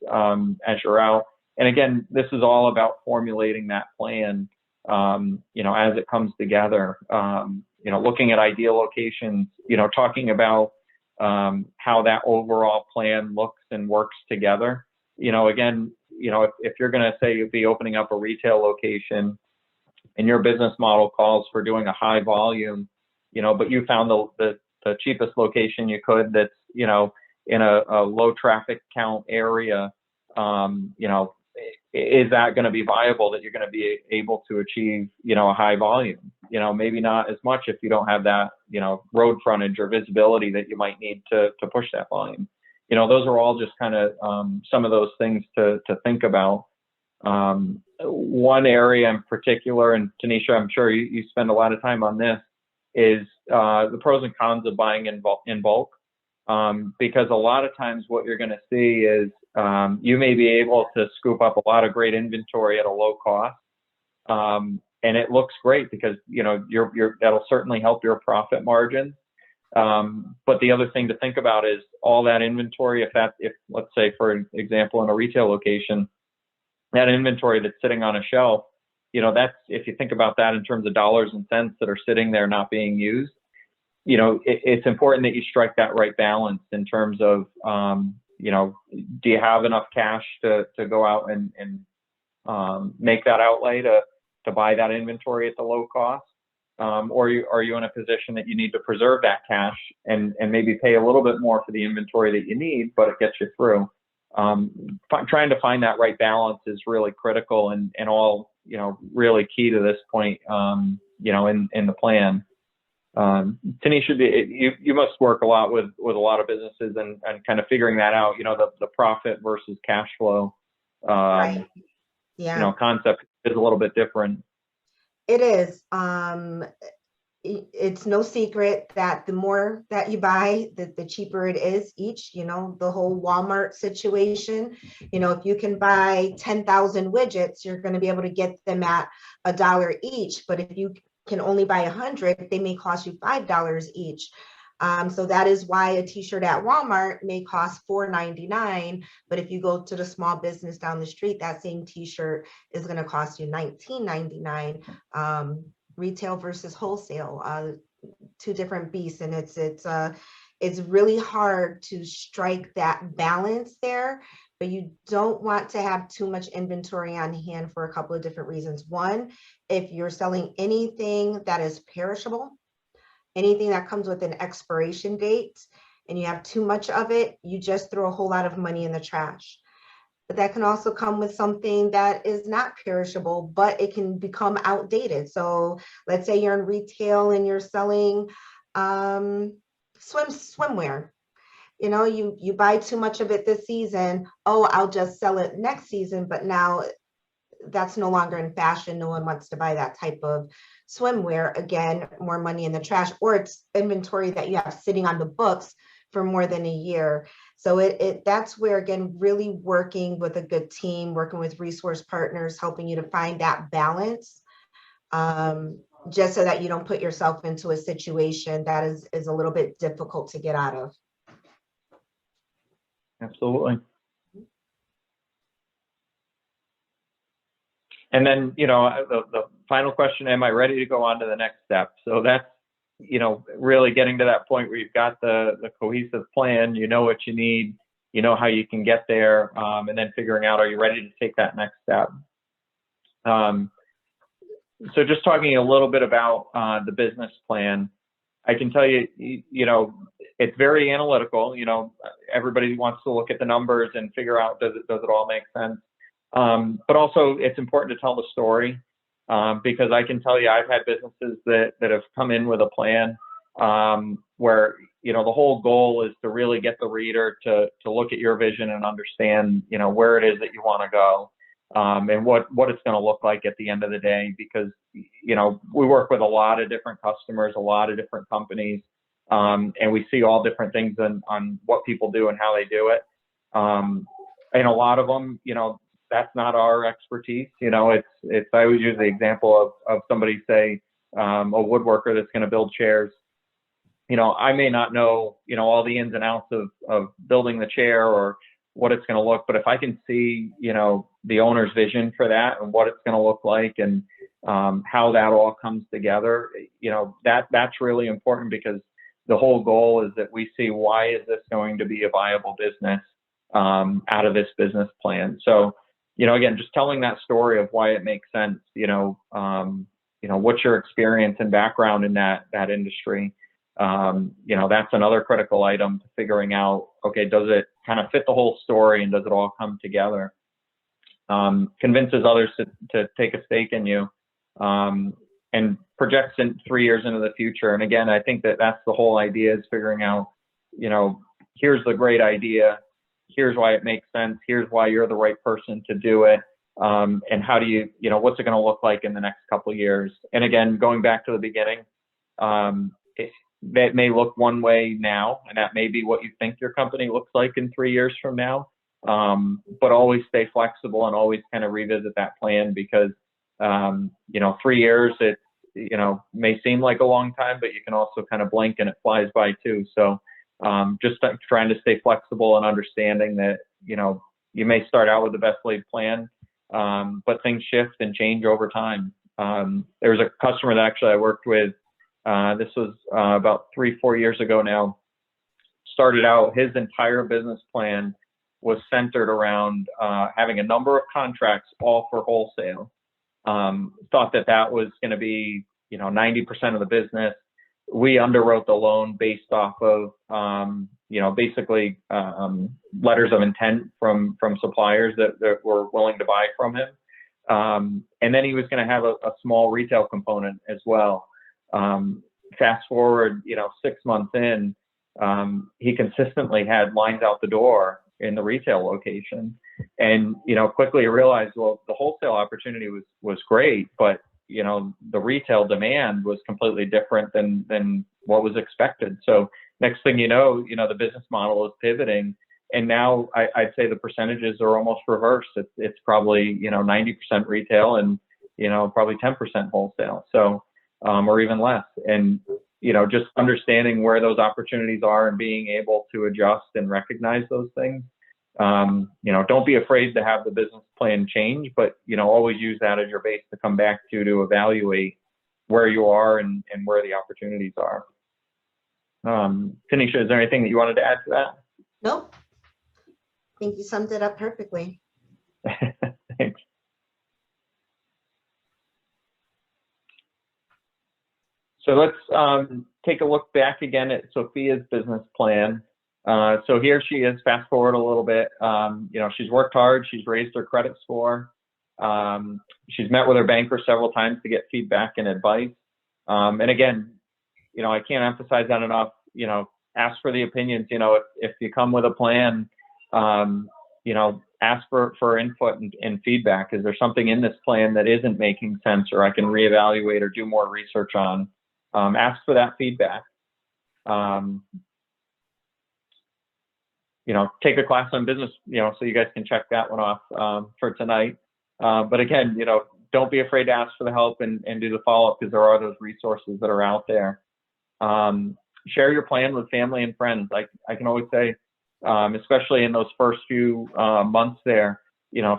as you're out. And again, this is all about formulating that plan, you know, as it comes together, you know, looking at ideal locations, you know, talking about how that overall plan looks and works together. You know, again, you know, if you're going to say you'd be opening up a retail location and your business model calls for doing a high volume, you know, but you found the cheapest location you could that's, you know, in a low traffic count area, you know, is that going to be viable that you're going to be able to achieve, you know, a high volume? You know, maybe not as much if you don't have that, you know, road frontage or visibility that you might need to push that volume. You know, those are all just kind of some of those things to think about. One area in particular, and Tanisha, I'm sure you spend a lot of time on this, is the pros and cons of buying in bulk. Because a lot of times what you're going to see is you may be able to scoop up a lot of great inventory at a low cost. And it looks great because, you know, that'll certainly help your profit margin. But the other thing to think about is all that inventory, if let's say, for example, in a retail location, that inventory that's sitting on a shelf, you know, that's, if you think about that in terms of dollars and cents that are sitting there not being used, you know, it's important that you strike that right balance in terms of, you know, do you have enough cash to go out and make that outlay to buy that inventory at the low cost? Or are you in a position that you need to preserve that cash and maybe pay a little bit more for the inventory that you need, but it gets you through? Trying to find that right balance is really critical and all, you know, really key to this point, you know, in the plan. Tanisha, you must work a lot with a lot of businesses and kind of figuring that out, you know, the profit versus cash flow, Right. Yeah. you know, concept is a little bit different. It is. It's no secret that the more that you buy, the cheaper it is each. You know, the whole Walmart situation. You know, if you can buy 10,000 widgets, you're going to be able to get them at $1 each. But if you can only buy 100, they may cost you $5 each. So that is why a t-shirt at Walmart may cost $4.99, but if you go to the small business down the street, that same t-shirt is going to cost you $19.99. Retail versus wholesale, two different beasts, and it's really hard to strike that balance there. But you don't want to have too much inventory on hand for a couple of different reasons. One, if you're selling anything that is perishable, anything that comes with an expiration date, and you have too much of it, you just throw a whole lot of money in the trash. But that can also come with something that is not perishable, but it can become outdated. So let's say you're in retail and you're selling swimwear. You know, you buy too much of it this season. Oh, I'll just sell it next season. But now that's no longer in fashion. No one wants to buy that type of swimwear. Again, more money in the trash, or it's inventory that you have sitting on the books for more than a year. So that's where, again, really working with a good team, working with resource partners, helping you to find that balance, just so that you don't put yourself into a situation that is a little bit difficult to get out of. And then, the final question, am I ready to go on to the next step? So that's, really getting to that point where you've got the cohesive plan, you know what you need, you know how you can get there, and then figuring out, are you ready to take that next step? So just talking a little bit about the business plan, I can tell you, it's very analytical. Everybody wants to look at the numbers and figure out, does it all make sense? But also it's important to tell the story, because I can tell you, I've had businesses that have come in with a plan, where, the whole goal is to really get the reader to look at your vision and understand, where it is that you want to go, and what it's going to look like at the end of the day, because, we work with a lot of different customers, a lot of different companies, and we see all different things on what people do and how they do it. And a lot of them, that's not our expertise. It's I always use the example of somebody, say, a woodworker that's going to build chairs. I may not know, all the ins and outs of building the chair or what it's going to look, but if I can see, the owner's vision for that and what it's going to look like, and how that all comes together, that's really important, because the whole goal is that we see, why is this going to be a viable business out of this business plan? So, again, just telling that story of why it makes sense, what's your experience and background in that industry? That's another critical item to figuring out, okay, does it kind of fit the whole story, and does it all come together? Convinces others to take a stake in you, and projects in 3 years into the future. And again, I think that's the whole idea, is figuring out, here's the great idea, here's why it makes sense, here's why you're the right person to do it, and how do you, what's it going to look like in the next couple of years? And again, going back to the beginning, that may look one way now, and that may be what you think your company looks like in 3 years from now. But always stay flexible and always kind of revisit that plan, because 3 years, it may seem like a long time, but you can also kind of blink and it flies by too. So just trying to stay flexible and understanding that you may start out with the best laid plan, but things shift and change over time. There was a customer that actually I worked with. This was about 3-4 years ago now. Started out, his entire business plan was centered around having a number of contracts, all for wholesale. Thought that was going to be 90% of the business. We underwrote the loan based off of basically letters of intent from suppliers that were willing to buy from him. And then he was going to have a small retail component as well. Fast forward, 6 months in, he consistently had lines out the door in the retail location, and quickly realized, well, the wholesale opportunity was great, but the retail demand was completely different than what was expected. So next thing you know, the business model is pivoting, and now I'd say the percentages are almost reversed. It's probably 90% retail and probably 10% wholesale. So or even less. And, just understanding where those opportunities are and being able to adjust and recognize those things. Don't be afraid to have the business plan change, but, always use that as your base to come back to evaluate where you are and where the opportunities are. Tanisha, is there anything that you wanted to add to that? Nope. I think you summed it up perfectly. Thanks. So let's take a look back again at Sophia's business plan. So here she is, fast forward a little bit. She's worked hard, she's raised her credit score. She's met with her banker several times to get feedback and advice. And again, I can't emphasize that enough, ask for the opinions. If you come with a plan, ask for input and feedback. Is there something in this plan that isn't making sense, or I can reevaluate or do more research on? Ask for that feedback. Take a class on business, so you guys can check that one off for tonight. But again, don't be afraid to ask for the help and do the follow-up, because there are those resources that are out there. Share your plan with family and friends. I can always say, especially in those first few months there,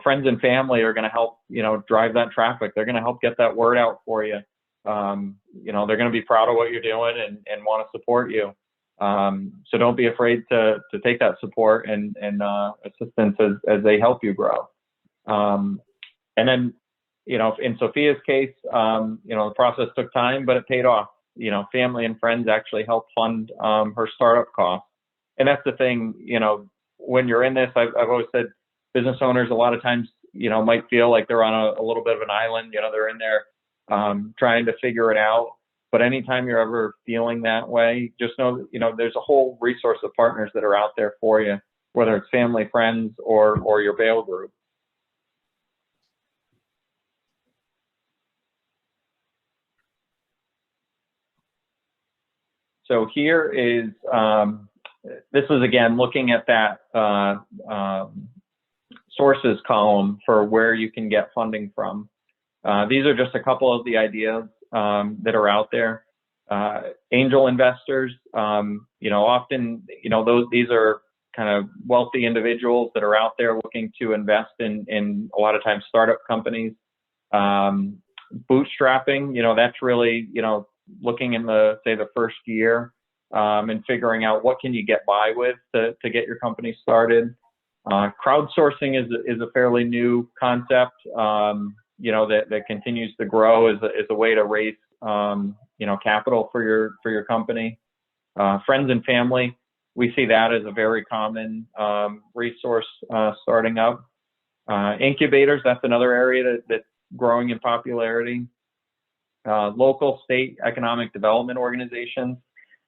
friends and family are going to help, drive that traffic. They're going to help get that word out for you. They're going to be proud of what you're doing and want to support you. So don't be afraid to take that support and assistance as they help you grow. And then, in Sophia's case, the process took time, but it paid off. Family and friends actually helped fund her startup costs. And that's the thing, when you're in this, I've always said business owners a lot of times, might feel like they're on a little bit of an island. They're in there trying to figure it out. But anytime you're ever feeling that way, just know, there's a whole resource of partners that are out there for you, whether it's family, friends, or your bail group. So here is, this is again looking at that sources column for where you can get funding from. These are just a couple of the ideas that are out there. Angel investors, often, these are kind of wealthy individuals that are out there looking to invest in a lot of times startup companies. Bootstrapping, that's really, looking in the first year and figuring out what can you get by with to get your company started. Crowdsourcing is a fairly new concept, that continues to grow as a way to raise, capital for your company. Friends and family, we see that as a very common resource starting up. Incubators, that's another area that's growing in popularity. Local, state economic development organizations.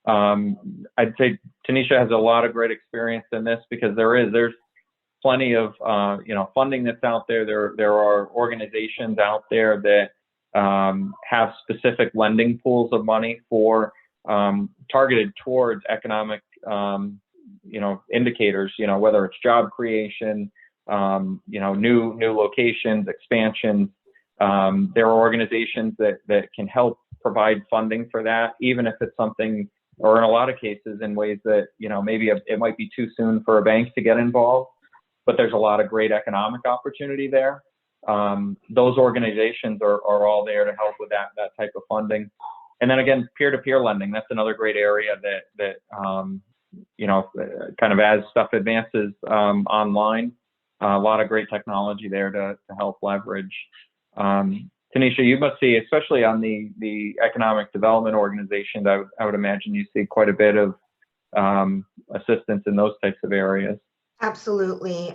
I'd say Tanisha has a lot of great experience in this because there's plenty of funding that's out there. There are organizations out there that have specific lending pools of money for targeted towards economic indicators. Whether it's job creation, new locations, expansions. There are organizations that can help provide funding for that, even if it's something, or in a lot of cases, in ways that maybe it might be too soon for a bank to get involved. But there's a lot of great economic opportunity there. Those organizations are all there to help with that type of funding. And then again, peer-to-peer lending, that's another great area that kind of as stuff advances online, a lot of great technology there to help leverage. Tanisha, you must see, especially on the economic development organizations, I would imagine you see quite a bit of assistance in those types of areas. Absolutely.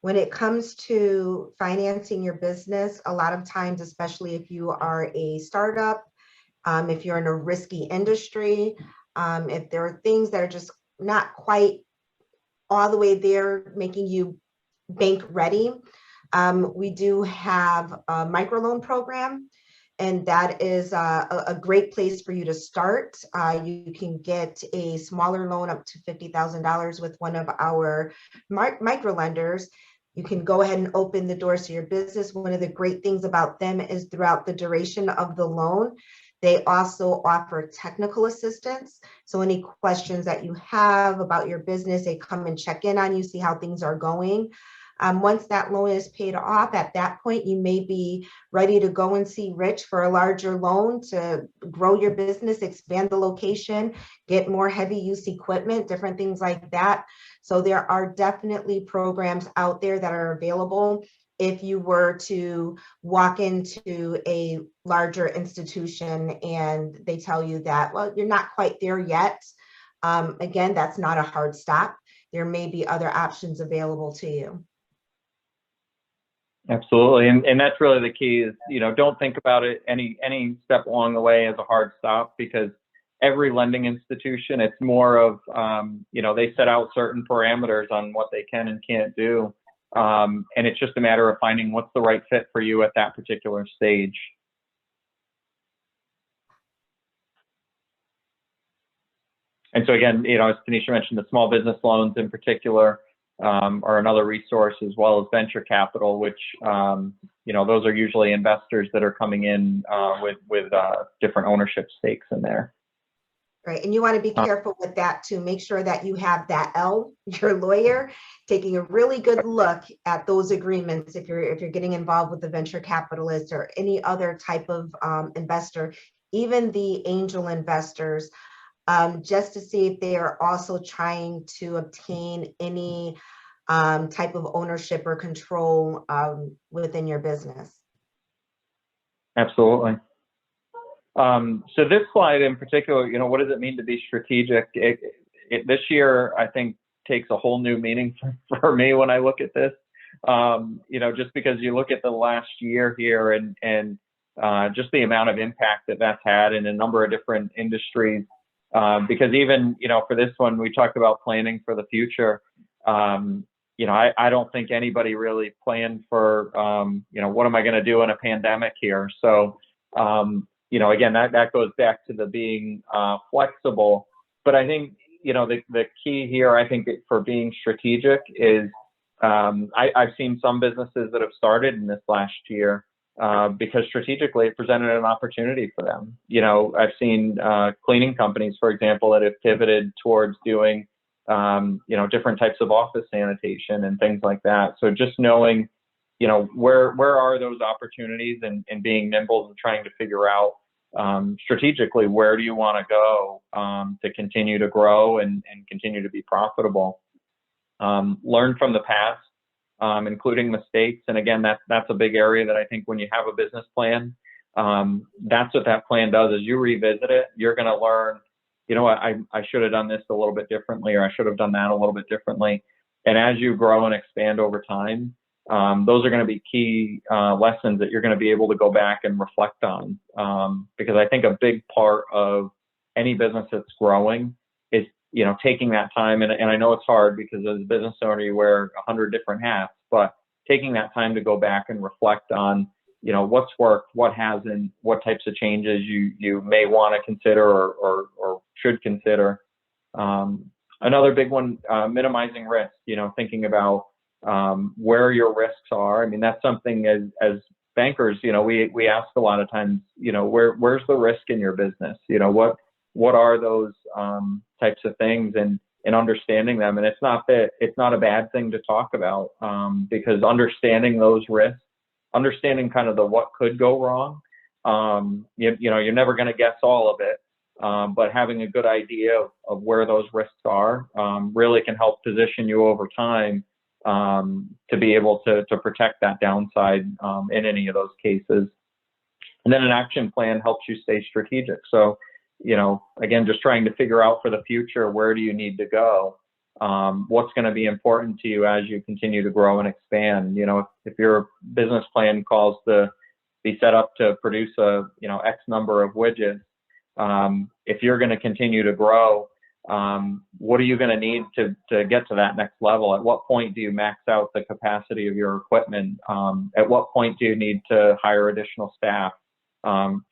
When it comes to financing your business, a lot of times, especially if you are a startup, if you're in a risky industry, if there are things that are just not quite all the way there, making you bank ready, we do have a microloan program. And that is a great place for you to start. You can get a smaller loan up to $50,000 with one of our micro lenders. You can go ahead and open the doors to your business. One of the great things about them is throughout the duration of the loan, they also offer technical assistance. So any questions that you have about your business, they come and check in on you, see how things are going. Once that loan is paid off, at that point, you may be ready to go and see Rich for a larger loan to grow your business, expand the location, get more heavy use equipment, different things like that. So there are definitely programs out there that are available if you were to walk into a larger institution and they tell you that, well, you're not quite there yet. Again, that's not a hard stop. There may be other options available to you. Absolutely. And that's really the key is, don't think about it any step along the way as a hard stop, because every lending institution, it's more of, they set out certain parameters on what they can and can't do. And it's just a matter of finding what's the right fit for you at that particular stage. And so again, as Tanisha mentioned, the small business loans in particular, are another resource, as well as venture capital, which, those are usually investors that are coming in with different ownership stakes in there. Right, and you want to be careful with that to make sure that you have that L, your lawyer, taking a really good look at those agreements if you're getting involved with the venture capitalist or any other type of investor, even the angel investors, just to see if they are also trying to obtain any type of ownership or control within your business. Absolutely. So this slide in particular, what does it mean to be strategic? This year, I think, takes a whole new meaning for me when I look at this. Just because you look at the last year here and just the amount of impact that that's had in a number of different industries. Because even, for this one, we talked about planning for the future. I don't think anybody really planned for, what am I going to do in a pandemic here? So, again, that goes back to the being flexible. But I think, the key here, I think, for being strategic is I've seen some businesses that have started in this last year because strategically it presented an opportunity for them. I've seen cleaning companies, for example, that have pivoted towards doing, different types of office sanitation and things like that. So just knowing, where are those opportunities and being nimble and trying to figure out strategically, where do you want to go to continue to grow and continue to be profitable. Learn from the past, including mistakes. And again, that's a big area that I think when you have a business plan, that's what that plan does. Is you revisit it, you're going to learn, I should have done this a little bit differently, or I should have done that a little bit differently. And as you grow and expand over time, those are going to be key lessons that you're going to be able to go back and reflect on. Because I think a big part of any business that's growing is, taking that time. And I know it's hard because as a business owner, you wear 100 different hats, but taking that time to go back and reflect on, what's worked, what hasn't, what types of changes you may want to consider or should consider. Another big one, minimizing risk, thinking about where your risks are. I mean, that's something as bankers, we ask a lot of times, where's the risk in your business? What are those types of things, and understanding them. And it's not a bad thing to talk about, because understanding those risks, understanding kind of the what could go wrong, you're never going to guess all of it. But having a good idea of where those risks are really can help position you over time to be able to protect that downside in any of those cases. And then an action plan helps you stay strategic. So, again, just trying to figure out for the future, where do you need to go? What's going to be important to you as you continue to grow and expand? If your business plan calls to be set up to produce X number of widgets, if you're going to continue to grow, what are you going to need to get to that next level? At what point do you max out the capacity of your equipment? At what point do you need to hire additional staff?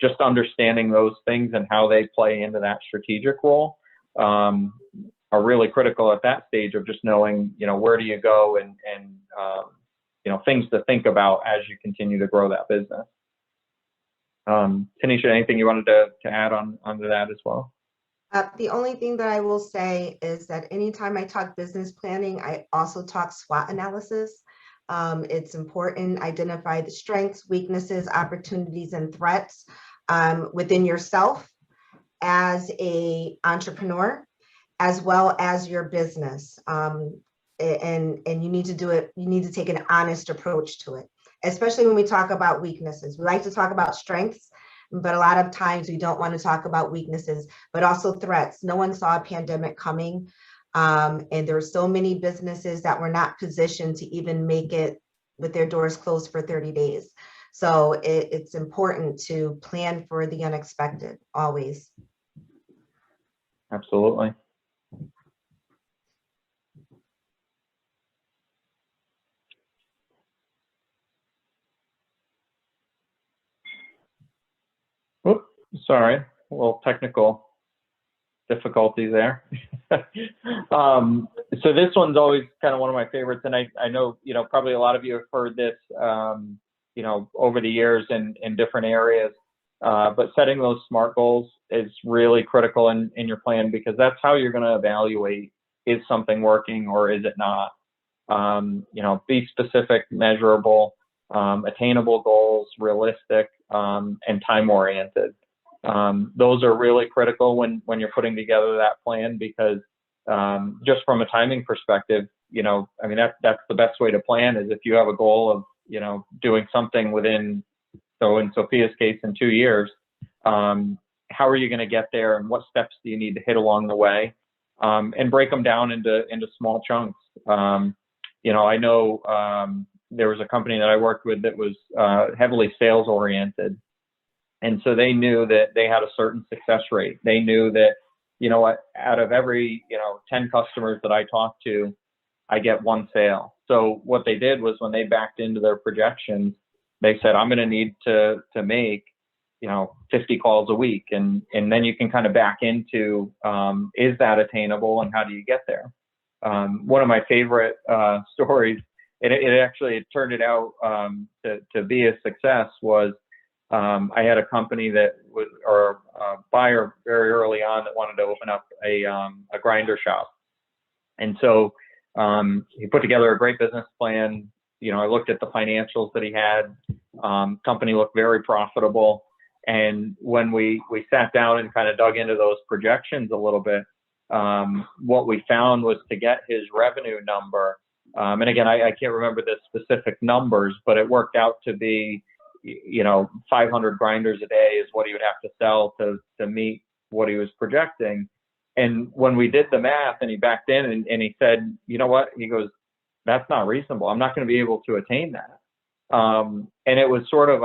Just understanding those things and how they play into that strategic role are really critical at that stage of just knowing, where do you go and things to think about as you continue to grow that business. Tanisha, anything you wanted to add onto that as well? The only thing that I will say is that anytime I talk business planning, I also talk SWOT analysis. It's important, identify the strengths, weaknesses, opportunities, and threats within yourself as an entrepreneur, as well as your business. And you need to do it, you need to take an honest approach to it, especially when we talk about weaknesses. We like to talk about strengths, but a lot of times we don't want to talk about weaknesses, but also threats. No one saw a pandemic coming. And there are so many businesses that were not positioned to even make it with their doors closed for 30 days. So it's important to plan for the unexpected always. Absolutely. Oops, sorry, a little technical difficulty there. So this one's always kind of one of my favorites, and I know probably a lot of you have heard this over the years in different areas. But setting those SMART goals is really critical in your plan, because that's how you're going to evaluate, is something working or is it not? Be specific, measurable, attainable goals, realistic, and time-oriented. Those are really critical when you're putting together that plan, because just from a timing perspective, that's the best way to plan, is if you have a goal of, doing something within, so in Sophia's case, in 2 years, how are you going to get there, and what steps do you need to hit along the way, and break them down into small chunks. I know there was a company that I worked with that was heavily sales oriented. And so they knew that they had a certain success rate. They knew that, out of every, 10 customers that I talked to, I get 1 sale. So what they did was, when they backed into their projections, they said, I'm going to need to make, 50 calls a week. And then you can kind of back into, is that attainable, and how do you get there? One of my favorite stories, it actually turned it out to be a success, was I had a company that was, or a buyer very early on, that wanted to open up a grinder shop. And so he put together a great business plan. I looked at the financials that he had. Company looked very profitable. And when we sat down and kind of dug into those projections a little bit, what we found was, to get his revenue number, and again, I can't remember the specific numbers, but it worked out to be, 500 grinders a day is what he would have to sell to meet what he was projecting. And when we did the math, and he backed in, and he said, you know what? He goes, that's not reasonable. I'm not going to be able to attain that. And it was sort of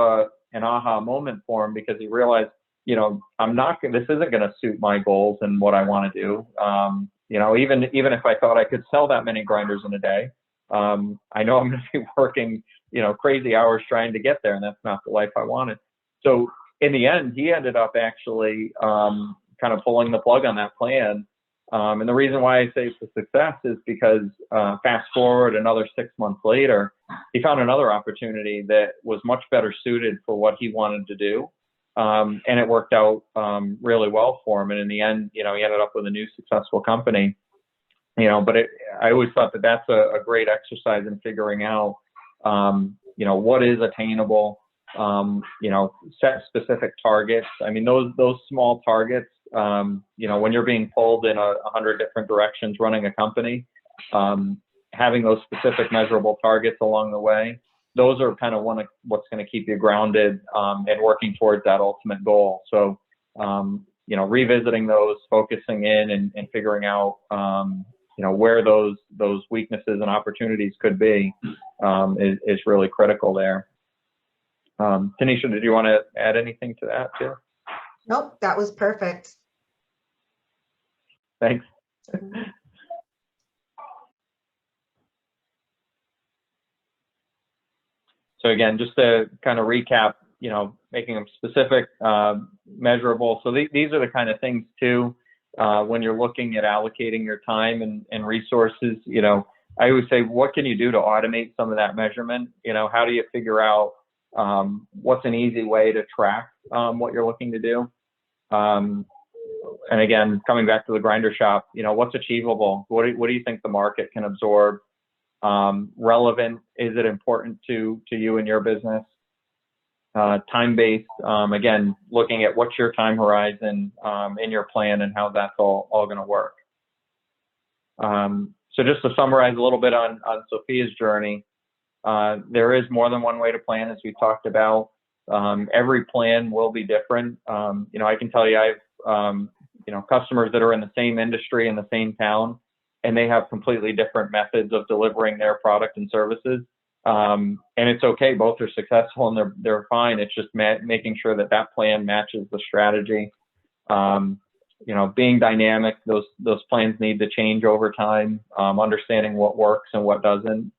an aha moment for him, because he realized, this isn't going to suit my goals and what I want to do. Even if I thought I could sell that many grinders in a day, I know I'm going to be working, crazy hours trying to get there, and that's not the life I wanted. So in the end, he ended up actually kind of pulling the plug on that plan. And the reason why I say it's a success is because fast forward another 6 months later, he found another opportunity that was much better suited for what he wanted to do. And it worked out really well for him. And in the end, he ended up with a new successful company. But I always thought that that's a great exercise in figuring out, what is attainable, set specific targets. I mean, those small targets, when you're being pulled in 100 different directions running a company, having those specific measurable targets along the way, those are kind of one of what's going to keep you grounded and working towards that ultimate goal. So, revisiting those, focusing in, and figuring out, where those weaknesses and opportunities could be is really critical there. Tanisha, did you want to add anything to that too? Nope, that was perfect. Thanks. So again, just to kind of recap, making them specific, measurable. So these are the kind of things too, when you're looking at allocating your time and resources. I always say, what can you do to automate some of that measurement? How do you figure out what's an easy way to track what you're looking to do? And again, coming back to the grinder shop, what's achievable? What do you think the market can absorb? Relevant? Is it important to you and your business? Time-based, again, looking at what's your time horizon in your plan and how that's all going to work. So just to summarize a little bit on Sophia's journey, there is more than one way to plan, as we talked about. Every plan will be different. I can tell you, I've customers that are in the same industry in the same town, and they have completely different methods of delivering their product and services. And it's okay, both are successful and they're fine. It's just making sure that plan matches the strategy. Being dynamic, those plans need to change over time, understanding what works and what doesn't.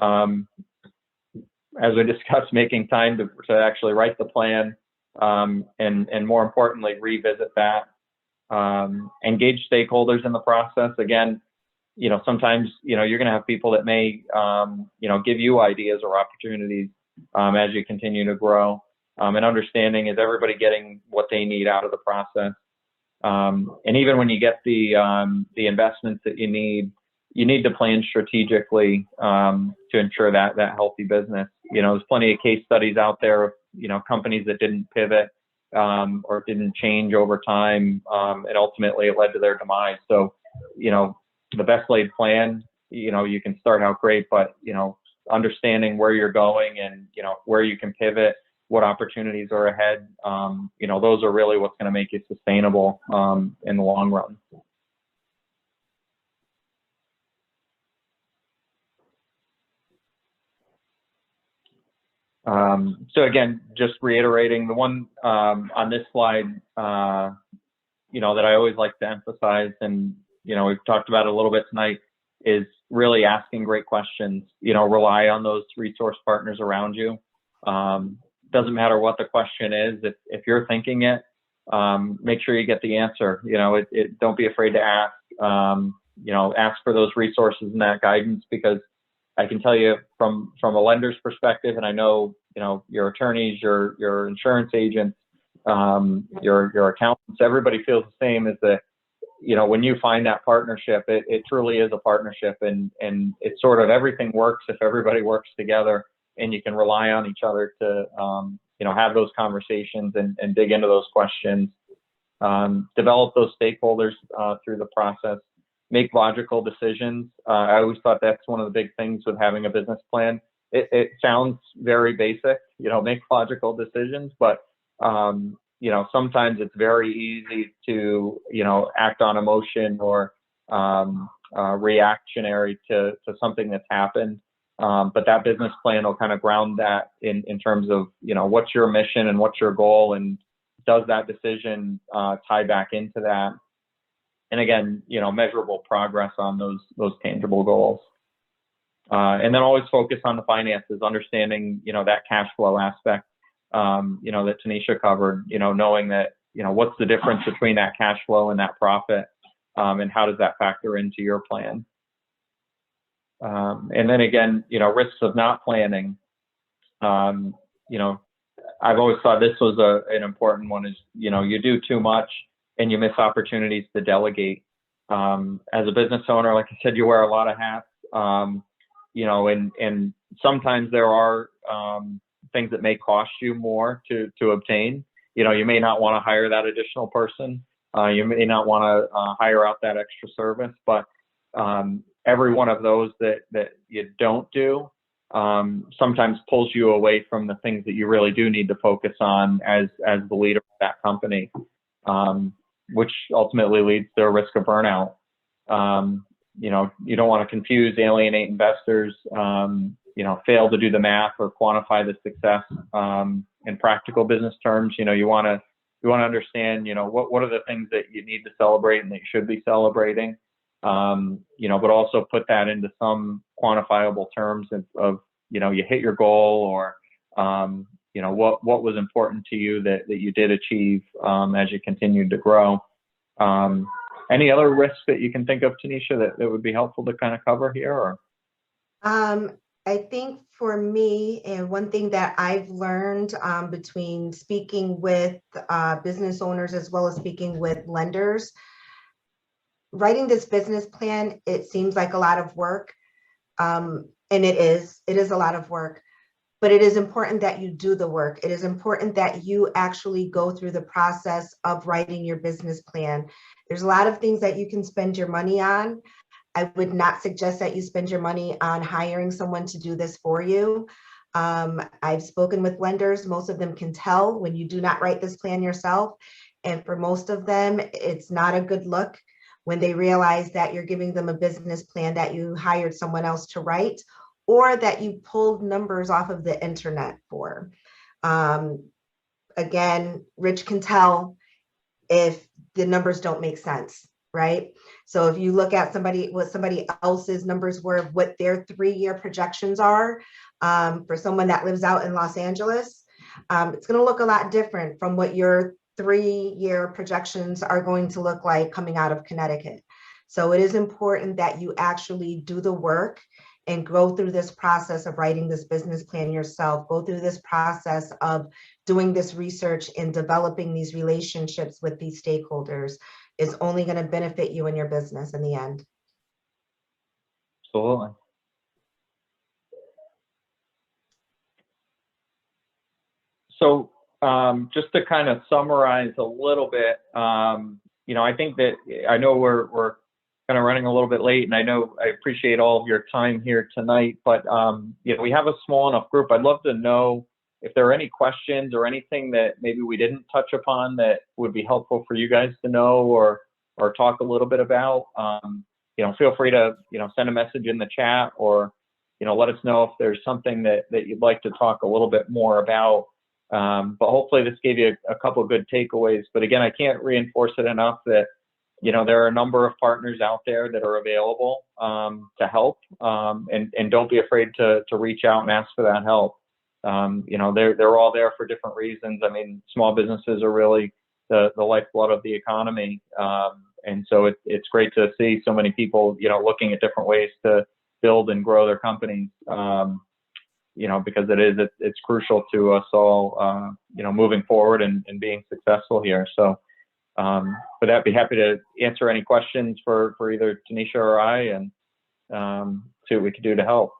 As we discussed, making time to actually write the plan, and more importantly, revisit that. Engage stakeholders in the process. Again, sometimes, you're going to have people that may, give you ideas or opportunities as you continue to grow. and understanding, is everybody getting what they need out of the process? And even when you get the investments that you need to plan strategically to ensure that healthy business. There's plenty of case studies out there of companies that didn't pivot or didn't change over time, and ultimately it led to their demise. So the best laid plan, you can start out great, but understanding where you're going and where you can pivot, what opportunities are ahead, those are really what's going to make you sustainable in the long run. So again, just reiterating, the one on this slide, that I always like to emphasize, and we've talked about it a little bit tonight, is really asking great questions. Rely on those resource partners around you. Doesn't matter what the question is. If you're thinking it, make sure you get the answer. Don't be afraid to ask. Ask for those resources and that guidance, because I can tell you from a lender's perspective, and I know your attorneys, your insurance agents, your accountants, everybody feels the same, is that when you find that partnership, it truly is a partnership, and it's sort of everything works if everybody works together, and you can rely on each other to have those conversations and dig into those questions, develop those stakeholders through the process, make logical decisions. I always thought that's one of the big things with having a business plan. It sounds very basic, make logical decisions, but sometimes it's very easy to act on emotion or reactionary to something that's happened. But that business plan will kind of ground that in terms of what's your mission and what's your goal, and does that decision tie back into that? And again, measurable progress on those tangible goals. And then always focus on the finances, understanding, that cash flow aspect, that Tanisha covered, knowing that, what's the difference between that cash flow and that profit, and how does that factor into your plan? And then again, risks of not planning. I've always thought this was an important one, is, you do too much and you miss opportunities to delegate. As a business owner, like I said, you wear a lot of hats, and sometimes there are things that may cost you more to obtain. You may not want to hire that additional person. You may not want to hire out that extra service, but every one of those that you don't do sometimes pulls you away from the things that you really do need to focus on as the leader of that company, which ultimately leads to a risk of burnout. You don't want to confuse, alienate investors, fail to do the math or quantify the success in practical business terms. You want to understand, what are the things that you need to celebrate and that you should be celebrating, but also put that into some quantifiable terms of you hit your goal, or what was important to you that you did achieve as you continued to grow. Any other risks that you can think of, Tanisha, that would be helpful to kind of cover here? Or I think for me, and one thing that I've learned between speaking with business owners as well as speaking with lenders, writing this business plan, it seems like a lot of work, and it is a lot of work, but it is important that you do the work. It is important that you actually go through the process of writing your business plan. There's a lot of things that you can spend your money on. I would not suggest that you spend your money on hiring someone to do this for you. I've spoken with lenders. Most of them can tell when you do not write this plan yourself. And for most of them, it's not a good look when they realize that you're giving them a business plan that you hired someone else to write, or that you pulled numbers off of the internet for. Again, Rich can tell if the numbers don't make sense, right? So if you look at what somebody else's numbers were, what their 3-year projections are, for someone that lives out in Los Angeles, it's going to look a lot different from what your 3-year projections are going to look like coming out of Connecticut. So it is important that you actually do the work and go through this process of writing this business plan yourself, go through this process of doing this research and developing these relationships with these stakeholders is only going to benefit you and your business in the end. Absolutely. So just to kind of summarize a little bit, you know, I think that I know we're kind of running a little bit late, and I know I appreciate all of your time here tonight, but you know, we have a small enough group. I'd love to know if there are any questions or anything that maybe we didn't touch upon that would be helpful for you guys to know or talk a little bit about. You know, feel free to, you know, send a message in the chat, or, you know, let us know if there's something that you'd like to talk a little bit more about. But hopefully this gave you a couple of good takeaways. But again, I can't reinforce it enough that, you know, there are a number of partners out there that are available to help, and don't be afraid to reach out and ask for that help. You know, they're all there for different reasons. I mean, small businesses are really the lifeblood of the economy. And so it's great to see so many people, you know, looking at different ways to build and grow their companies. You know, because it's crucial to us all, you know, moving forward and being successful here. So with that, be happy to answer any questions for either Tanisha or I, and see what we can do to help.